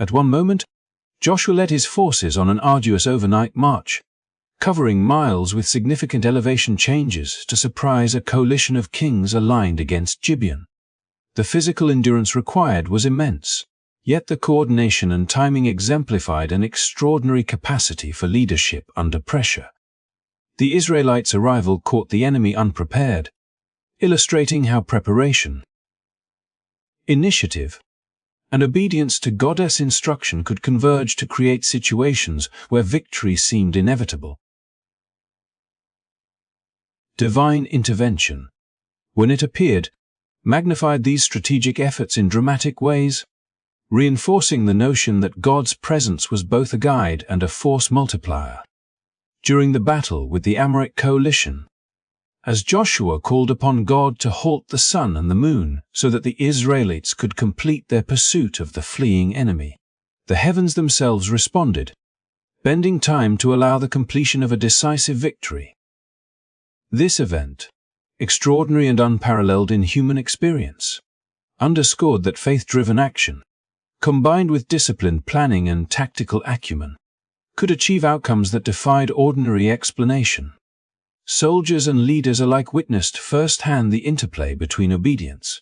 At one moment, Joshua led his forces on an arduous overnight march, covering miles with significant elevation changes to surprise a coalition of kings aligned against Gibeon. The physical endurance required was immense, yet the coordination and timing exemplified an extraordinary capacity for leadership under pressure. The Israelites' arrival caught the enemy unprepared, illustrating how preparation, initiative, and obedience to God's instruction could converge to create situations where victory seemed inevitable. Divine intervention, when it appeared, magnified these strategic efforts in dramatic ways, reinforcing the notion that God's presence was both a guide and a force multiplier. During the battle with the Amorite coalition, as Joshua called upon God to halt the sun and the moon so that the Israelites could complete their pursuit of the fleeing enemy, the heavens themselves responded, bending time to allow the completion of a decisive victory. This event, extraordinary and unparalleled in human experience, underscored that faith-driven action, combined with disciplined planning and tactical acumen, could achieve outcomes that defied ordinary explanation. Soldiers and leaders alike witnessed firsthand the interplay between obedience,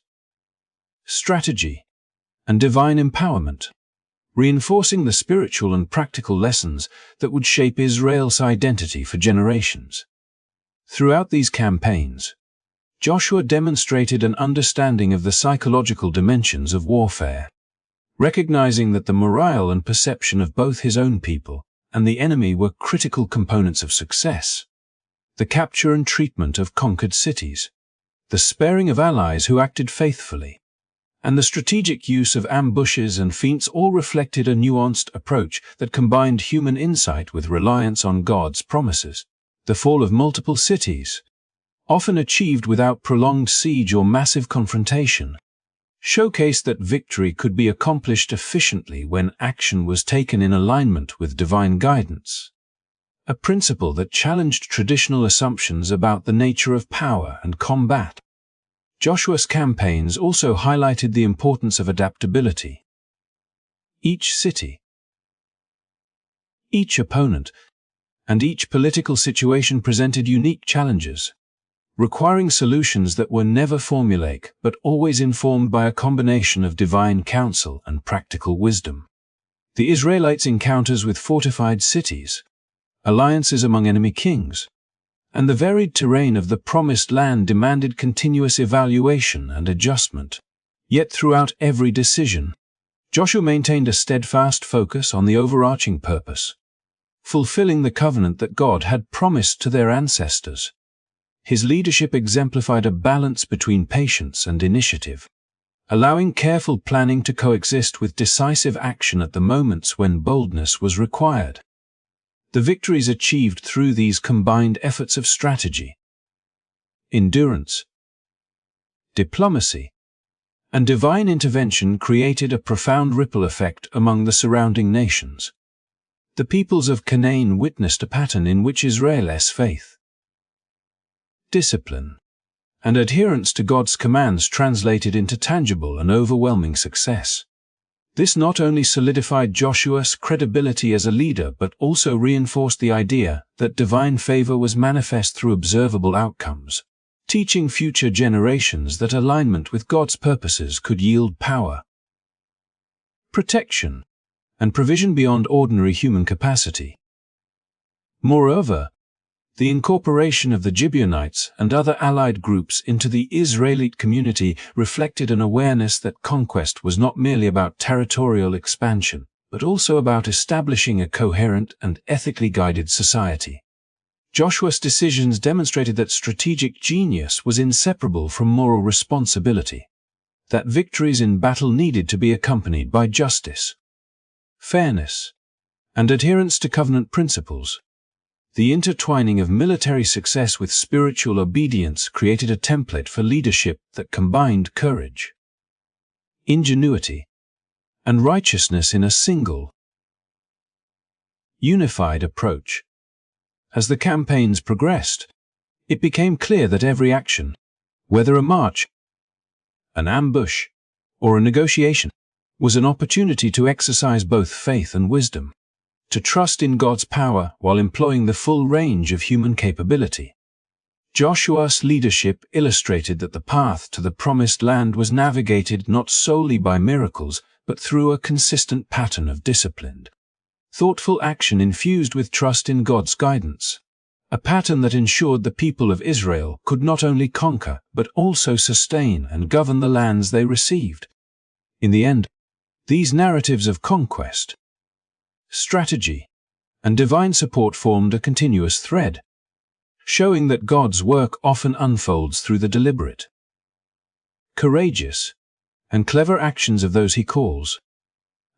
strategy, and divine empowerment, reinforcing the spiritual and practical lessons that would shape Israel's identity for generations. Throughout these campaigns, Joshua demonstrated an understanding of the psychological dimensions of warfare, recognizing that the morale and perception of both his own people and the enemy were critical components of success. The capture and treatment of conquered cities, the sparing of allies who acted faithfully, and the strategic use of ambushes and feints all reflected a nuanced approach that combined human insight with reliance on God's promises. The fall of multiple cities, often achieved without prolonged siege or massive confrontation, showcased that victory could be accomplished efficiently when action was taken in alignment with divine guidance, a principle that challenged traditional assumptions about the nature of power and combat. Joshua's campaigns also highlighted the importance of adaptability. Each city, each opponent, and each political situation presented unique challenges, requiring solutions that were never formulaic but always informed by a combination of divine counsel and practical wisdom. The Israelites' encounters with fortified cities, alliances among enemy kings, and the varied terrain of the Promised Land demanded continuous evaluation and adjustment. Yet throughout every decision, Joshua maintained a steadfast focus on the overarching purpose, fulfilling the covenant that God had promised to their ancestors. His leadership exemplified a balance between patience and initiative, allowing careful planning to coexist with decisive action at the moments when boldness was required. The victories achieved through these combined efforts of strategy, endurance, diplomacy, and divine intervention created a profound ripple effect among the surrounding nations. The peoples of Canaan witnessed a pattern in which Israel's faith, discipline, and adherence to God's commands translated into tangible and overwhelming success. This not only solidified Joshua's credibility as a leader but also reinforced the idea that divine favor was manifest through observable outcomes, teaching future generations that alignment with God's purposes could yield power, protection, and provision beyond ordinary human capacity. Moreover, the incorporation of the Gibeonites and other allied groups into the Israelite community reflected an awareness that conquest was not merely about territorial expansion, but also about establishing a coherent and ethically guided society. Joshua's decisions demonstrated that strategic genius was inseparable from moral responsibility, that victories in battle needed to be accompanied by justice, fairness, and adherence to covenant principles. The intertwining of military success with spiritual obedience created a template for leadership that combined courage, ingenuity, and righteousness in a single, unified approach. As the campaigns progressed, it became clear that every action, whether a march, an ambush, or a negotiation, was an opportunity to exercise both faith and wisdom, to trust in God's power while employing the full range of human capability. Joshua's leadership illustrated that the path to the Promised Land was navigated not solely by miracles, but through a consistent pattern of disciplined, thoughtful action infused with trust in God's guidance, a pattern that ensured the people of Israel could not only conquer, but also sustain and govern the lands they received. In the end, these narratives of conquest, strategy, and divine support formed a continuous thread, showing that God's work often unfolds through the deliberate, courageous, and clever actions of those He calls,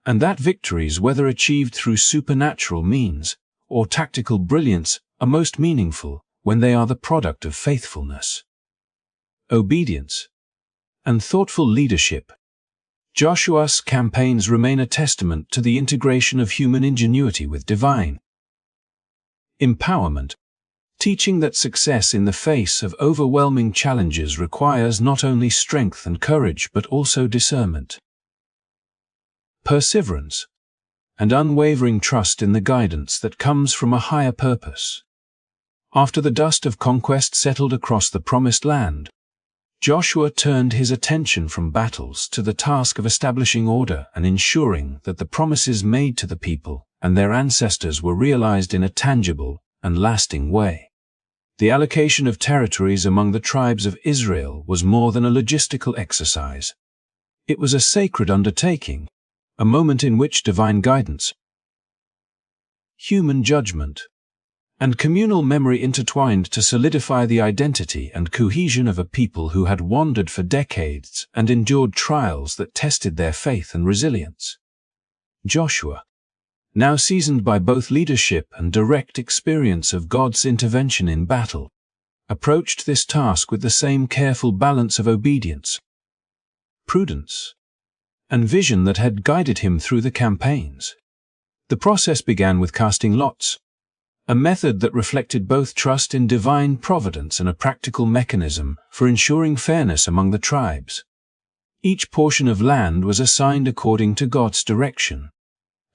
and that victories, whether achieved through supernatural means or tactical brilliance, are most meaningful when they are the product of faithfulness, obedience, and thoughtful leadership. Joshua's campaigns remain a testament to the integration of human ingenuity with divine empowerment, teaching that success in the face of overwhelming challenges requires not only strength and courage but also discernment, perseverance, and unwavering trust in the guidance that comes from a higher purpose. After the dust of conquest settled across the Promised Land, Joshua turned his attention from battles to the task of establishing order and ensuring that the promises made to the people and their ancestors were realized in a tangible and lasting way. The allocation of territories among the tribes of Israel was more than a logistical exercise. It was a sacred undertaking, a moment in which divine guidance, human judgment, and communal memory intertwined to solidify the identity and cohesion of a people who had wandered for decades and endured trials that tested their faith and resilience. Joshua, now seasoned by both leadership and direct experience of God's intervention in battle, approached this task with the same careful balance of obedience, prudence, and vision that had guided him through the campaigns. The process began with casting lots, a method that reflected both trust in divine providence and a practical mechanism for ensuring fairness among the tribes. Each portion of land was assigned according to God's direction,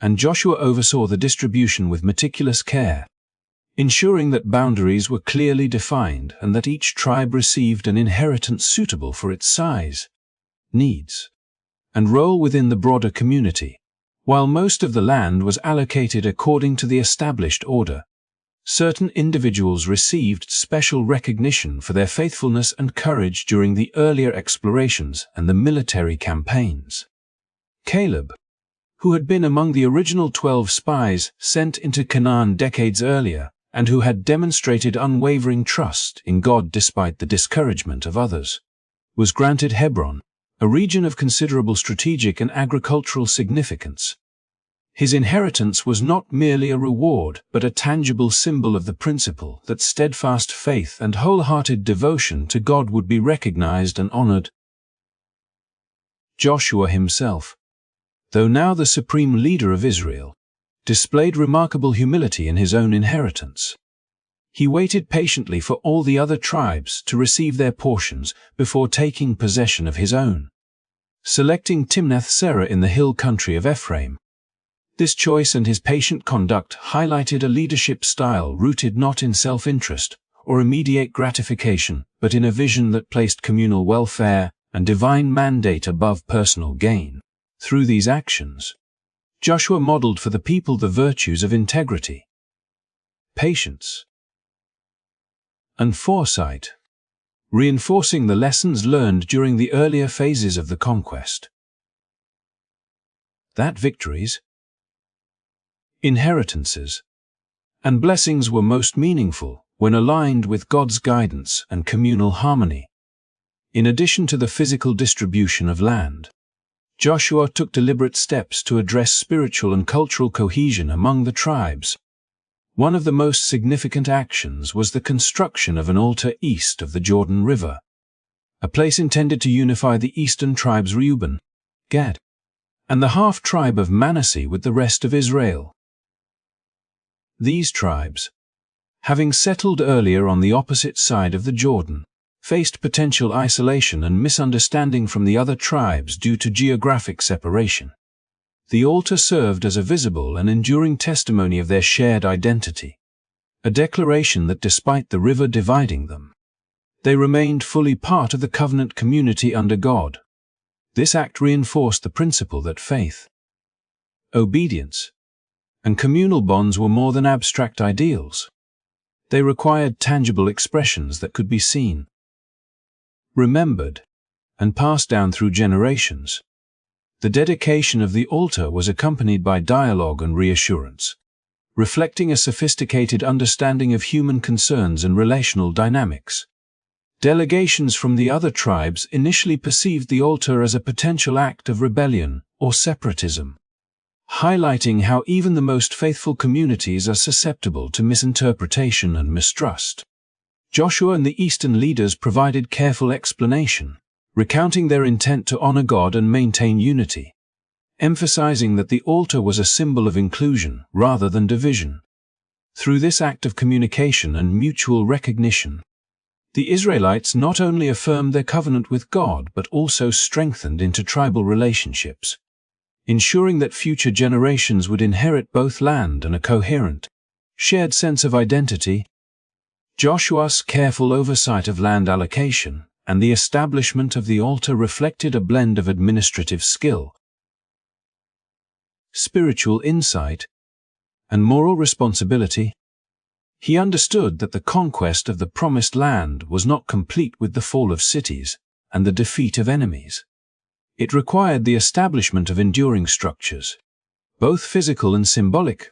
and Joshua oversaw the distribution with meticulous care, ensuring that boundaries were clearly defined and that each tribe received an inheritance suitable for its size, needs, and role within the broader community. While most of the land was allocated according to the established order, certain individuals received special recognition for their faithfulness and courage during the earlier explorations and the military campaigns. Caleb, who had been among the original 12 spies sent into Canaan decades earlier, and who had demonstrated unwavering trust in God despite the discouragement of others, was granted Hebron, a region of considerable strategic and agricultural significance. His inheritance was not merely a reward, but a tangible symbol of the principle that steadfast faith and wholehearted devotion to God would be recognized and honored. Joshua himself, though now the supreme leader of Israel, displayed remarkable humility in his own inheritance. He waited patiently for all the other tribes to receive their portions before taking possession of his own, selecting Timnath-Serah in the hill country of Ephraim. This choice and his patient conduct highlighted a leadership style rooted not in self-interest or immediate gratification, but in a vision that placed communal welfare and divine mandate above personal gain. Through these actions, Joshua modeled for the people the virtues of integrity, patience, and foresight, reinforcing the lessons learned during the earlier phases of the conquest. That victories, inheritances, and blessings were most meaningful when aligned with God's guidance and communal harmony. In addition to the physical distribution of land, Joshua took deliberate steps to address spiritual and cultural cohesion among the tribes. One of the most significant actions was the construction of an altar east of the Jordan River, a place intended to unify the eastern tribes Reuben, Gad, and the half-tribe of Manasseh with the rest of Israel. These tribes, having settled earlier on the opposite side of the Jordan, faced potential isolation and misunderstanding from the other tribes due to geographic separation. The altar served as a visible and enduring testimony of their shared identity, a declaration that despite the river dividing them, they remained fully part of the covenant community under God. This act reinforced the principle that faith, obedience, and communal bonds were more than abstract ideals. They required tangible expressions that could be seen, remembered, and passed down through generations. The dedication of the altar was accompanied by dialogue and reassurance, reflecting a sophisticated understanding of human concerns and relational dynamics. Delegations from the other tribes initially perceived the altar as a potential act of rebellion or separatism, highlighting how even the most faithful communities are susceptible to misinterpretation and mistrust. Joshua and the Eastern leaders provided careful explanation, recounting their intent to honor God and maintain unity, emphasizing that the altar was a symbol of inclusion rather than division. Through this act of communication and mutual recognition, the Israelites not only affirmed their covenant with God but also strengthened intertribal relationships, ensuring that future generations would inherit both land and a coherent, shared sense of identity. Joshua's careful oversight of land allocation and the establishment of the altar reflected a blend of administrative skill, spiritual insight, and moral responsibility. He understood that the conquest of the Promised Land was not complete with the fall of cities and the defeat of enemies. It required the establishment of enduring structures, both physical and symbolic,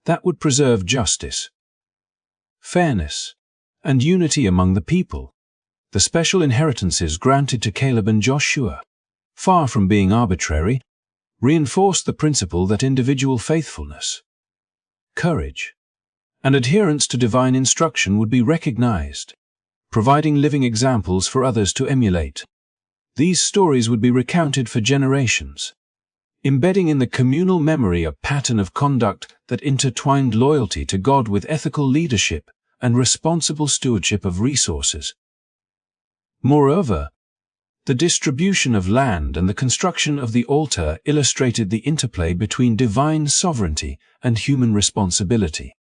that would preserve justice, fairness, and unity among the people. The special inheritances granted to Caleb and Joshua, far from being arbitrary, reinforced the principle that individual faithfulness, courage, and adherence to divine instruction would be recognized, providing living examples for others to emulate. These stories would be recounted for generations, embedding in the communal memory a pattern of conduct that intertwined loyalty to God with ethical leadership and responsible stewardship of resources. Moreover, the distribution of land and the construction of the altar illustrated the interplay between divine sovereignty and human responsibility.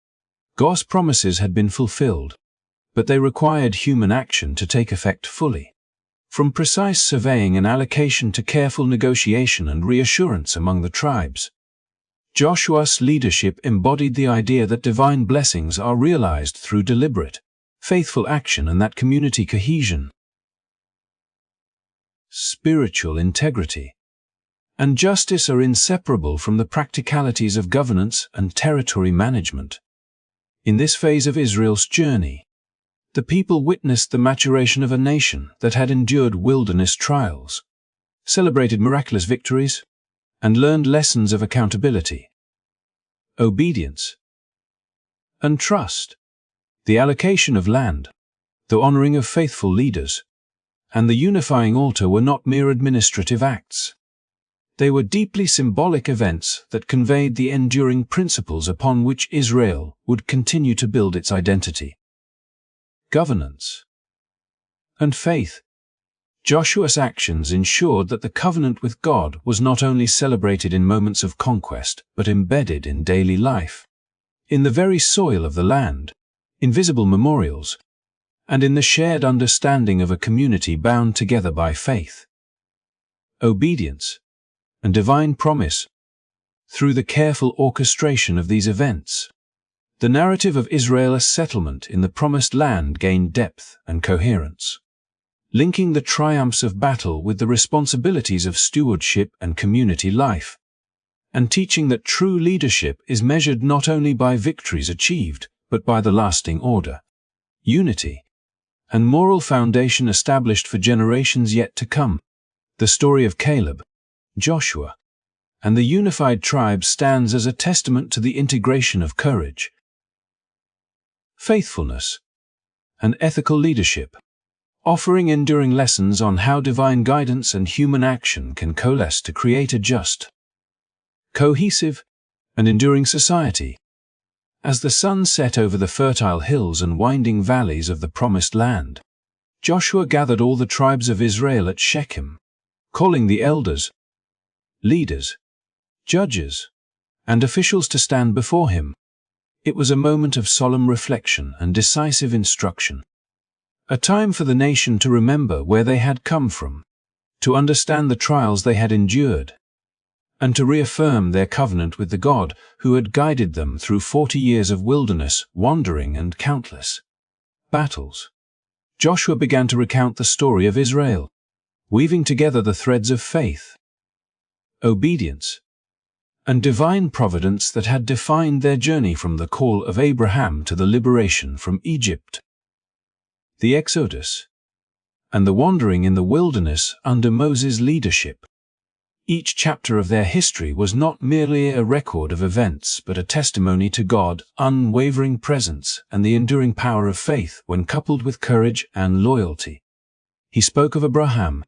God's promises had been fulfilled, but they required human action to take effect fully. From precise surveying and allocation to careful negotiation and reassurance among the tribes, Joshua's leadership embodied the idea that divine blessings are realized through deliberate, faithful action and that community cohesion, spiritual integrity, and justice are inseparable from the practicalities of governance and territory management. In this phase of Israel's journey, the people witnessed the maturation of a nation that had endured wilderness trials, celebrated miraculous victories, and learned lessons of accountability, obedience, and trust. The allocation of land, the honoring of faithful leaders, and the unifying altar were not mere administrative acts. They were deeply symbolic events that conveyed the enduring principles upon which Israel would continue to build its identity. Governance and faith. Joshua's actions ensured that the covenant with God was not only celebrated in moments of conquest, but embedded in daily life, in the very soil of the land, in visible memorials, and in the shared understanding of a community bound together by faith, obedience, and divine promise. Through the careful orchestration of these events, the narrative of Israel's settlement in the Promised Land gained depth and coherence, linking the triumphs of battle with the responsibilities of stewardship and community life, and teaching that true leadership is measured not only by victories achieved, but by the lasting order, unity, and moral foundation established for generations yet to come. The story of Caleb, Joshua, and the unified tribe stands as a testament to the integration of courage, faithfulness, and ethical leadership, offering enduring lessons on how divine guidance and human action can coalesce to create a just, cohesive, and enduring society. As the sun set over the fertile hills and winding valleys of the Promised Land, Joshua gathered all the tribes of Israel at Shechem, calling the elders, leaders, judges, and officials to stand before him. It was a moment of solemn reflection and decisive instruction, a time for the nation to remember where they had come from, to understand the trials they had endured, and to reaffirm their covenant with the God who had guided them through 40 years of wilderness, wandering, and countless battles. Joshua began to recount the story of Israel, weaving together the threads of faith, obedience, and divine providence that had defined their journey from the call of Abraham to the liberation from Egypt, the Exodus, and the wandering in the wilderness under Moses' leadership. Each chapter of their history was not merely a record of events, but a testimony to God's unwavering presence and the enduring power of faith when coupled with courage and loyalty. He spoke of Abraham,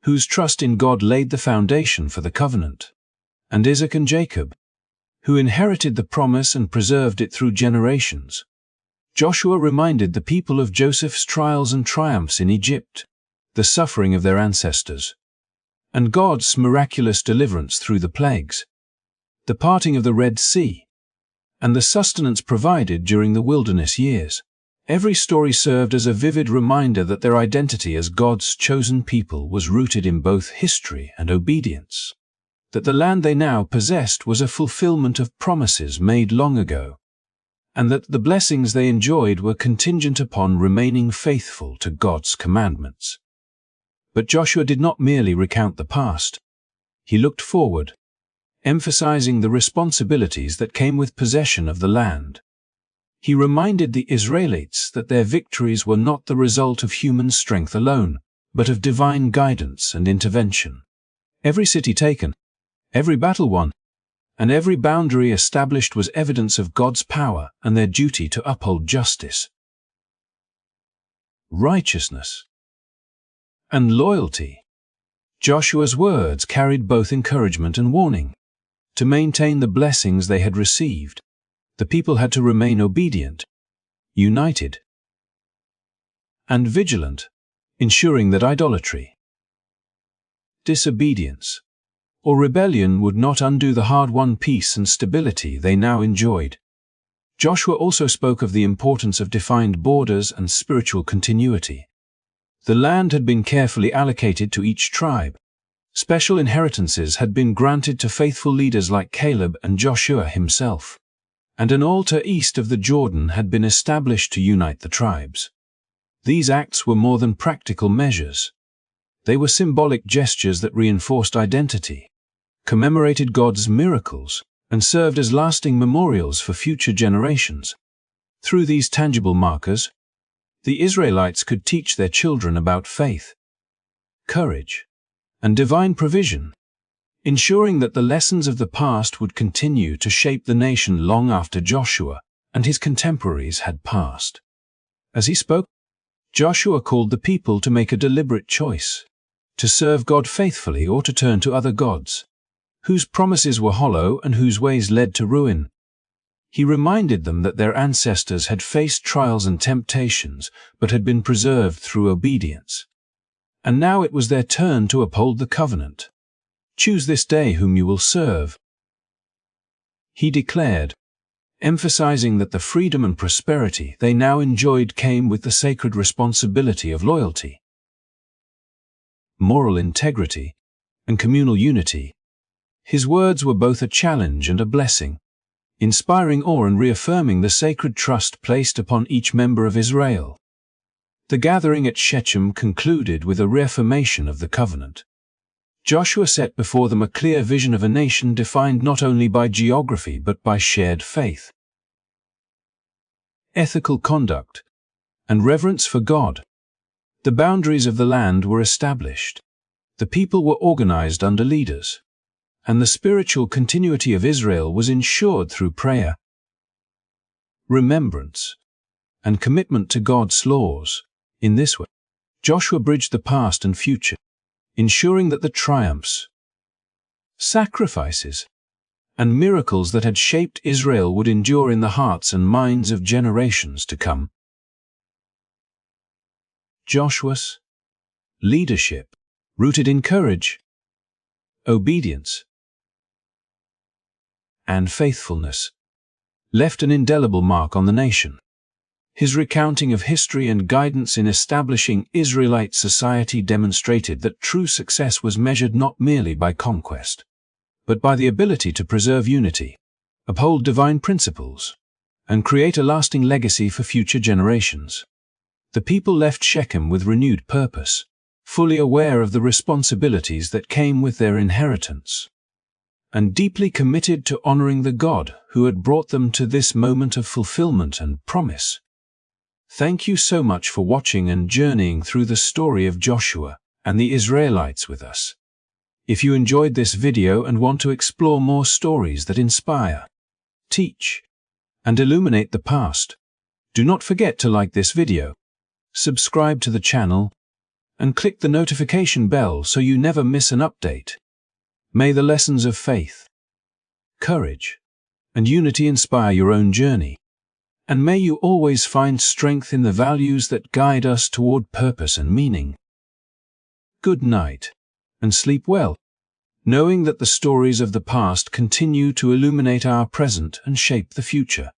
whose trust in God laid the foundation for the covenant, and Isaac and Jacob, who inherited the promise and preserved it through generations. Joshua reminded the people of Joseph's trials and triumphs in Egypt, the suffering of their ancestors, and God's miraculous deliverance through the plagues, the parting of the Red Sea, and the sustenance provided during the wilderness years. Every story served as a vivid reminder that their identity as God's chosen people was rooted in both history and obedience, that the land they now possessed was a fulfillment of promises made long ago, and that the blessings they enjoyed were contingent upon remaining faithful to God's commandments. But Joshua did not merely recount the past. He looked forward, emphasizing the responsibilities that came with possession of the land. He reminded the Israelites that their victories were not the result of human strength alone, but of divine guidance and intervention. Every city taken, every battle won, and every boundary established was evidence of God's power and their duty to uphold justice, righteousness, and loyalty. Joshua's words carried both encouragement and warning. To maintain the blessings they had received, the people had to remain obedient, united, and vigilant, ensuring that idolatry, disobedience, or rebellion would not undo the hard-won peace and stability they now enjoyed. Joshua also spoke of the importance of defined borders and spiritual continuity. The land had been carefully allocated to each tribe. Special inheritances had been granted to faithful leaders like Caleb and Joshua himself, and an altar east of the Jordan had been established to unite the tribes. These acts were more than practical measures. They were symbolic gestures that reinforced identity, commemorated God's miracles, and served as lasting memorials for future generations. Through these tangible markers, the Israelites could teach their children about faith, courage, and divine provision, ensuring that the lessons of the past would continue to shape the nation long after Joshua and his contemporaries had passed. As he spoke, Joshua called the people to make a deliberate choice, to serve God faithfully or to turn to other gods, whose promises were hollow and whose ways led to ruin. He reminded them that their ancestors had faced trials and temptations, but had been preserved through obedience. And now it was their turn to uphold the covenant. Choose this day whom you will serve, he declared, emphasizing that the freedom and prosperity they now enjoyed came with the sacred responsibility of loyalty, moral integrity, and communal unity. His words were both a challenge and a blessing, inspiring awe and reaffirming the sacred trust placed upon each member of Israel. The gathering at Shechem concluded with a reaffirmation of the covenant. Joshua set before them a clear vision of a nation defined not only by geography but by shared faith, ethical conduct, and reverence for God. The boundaries of the land were established. The people were organized under leaders, and the spiritual continuity of Israel was ensured through prayer, remembrance, and commitment to God's laws. In this way, Joshua bridged the past and future, ensuring that the triumphs, sacrifices, and miracles that had shaped Israel would endure in the hearts and minds of generations to come. Joshua's leadership, rooted in courage, obedience, and faithfulness, left an indelible mark on the nation. His recounting of history and guidance in establishing Israelite society demonstrated that true success was measured not merely by conquest, but by the ability to preserve unity, uphold divine principles, and create a lasting legacy for future generations. The people left Shechem with renewed purpose, fully aware of the responsibilities that came with their inheritance, and deeply committed to honoring the God who had brought them to this moment of fulfillment and promise. Thank you so much for watching and journeying through the story of Joshua and the Israelites with us. If you enjoyed this video and want to explore more stories that inspire, teach, and illuminate the past, do not forget to like this video, subscribe to the channel, and click the notification bell so you never miss an update. May the lessons of faith, courage, and unity inspire your own journey. And may you always find strength in the values that guide us toward purpose and meaning. Good night, and sleep well, knowing that the stories of the past continue to illuminate our present and shape the future.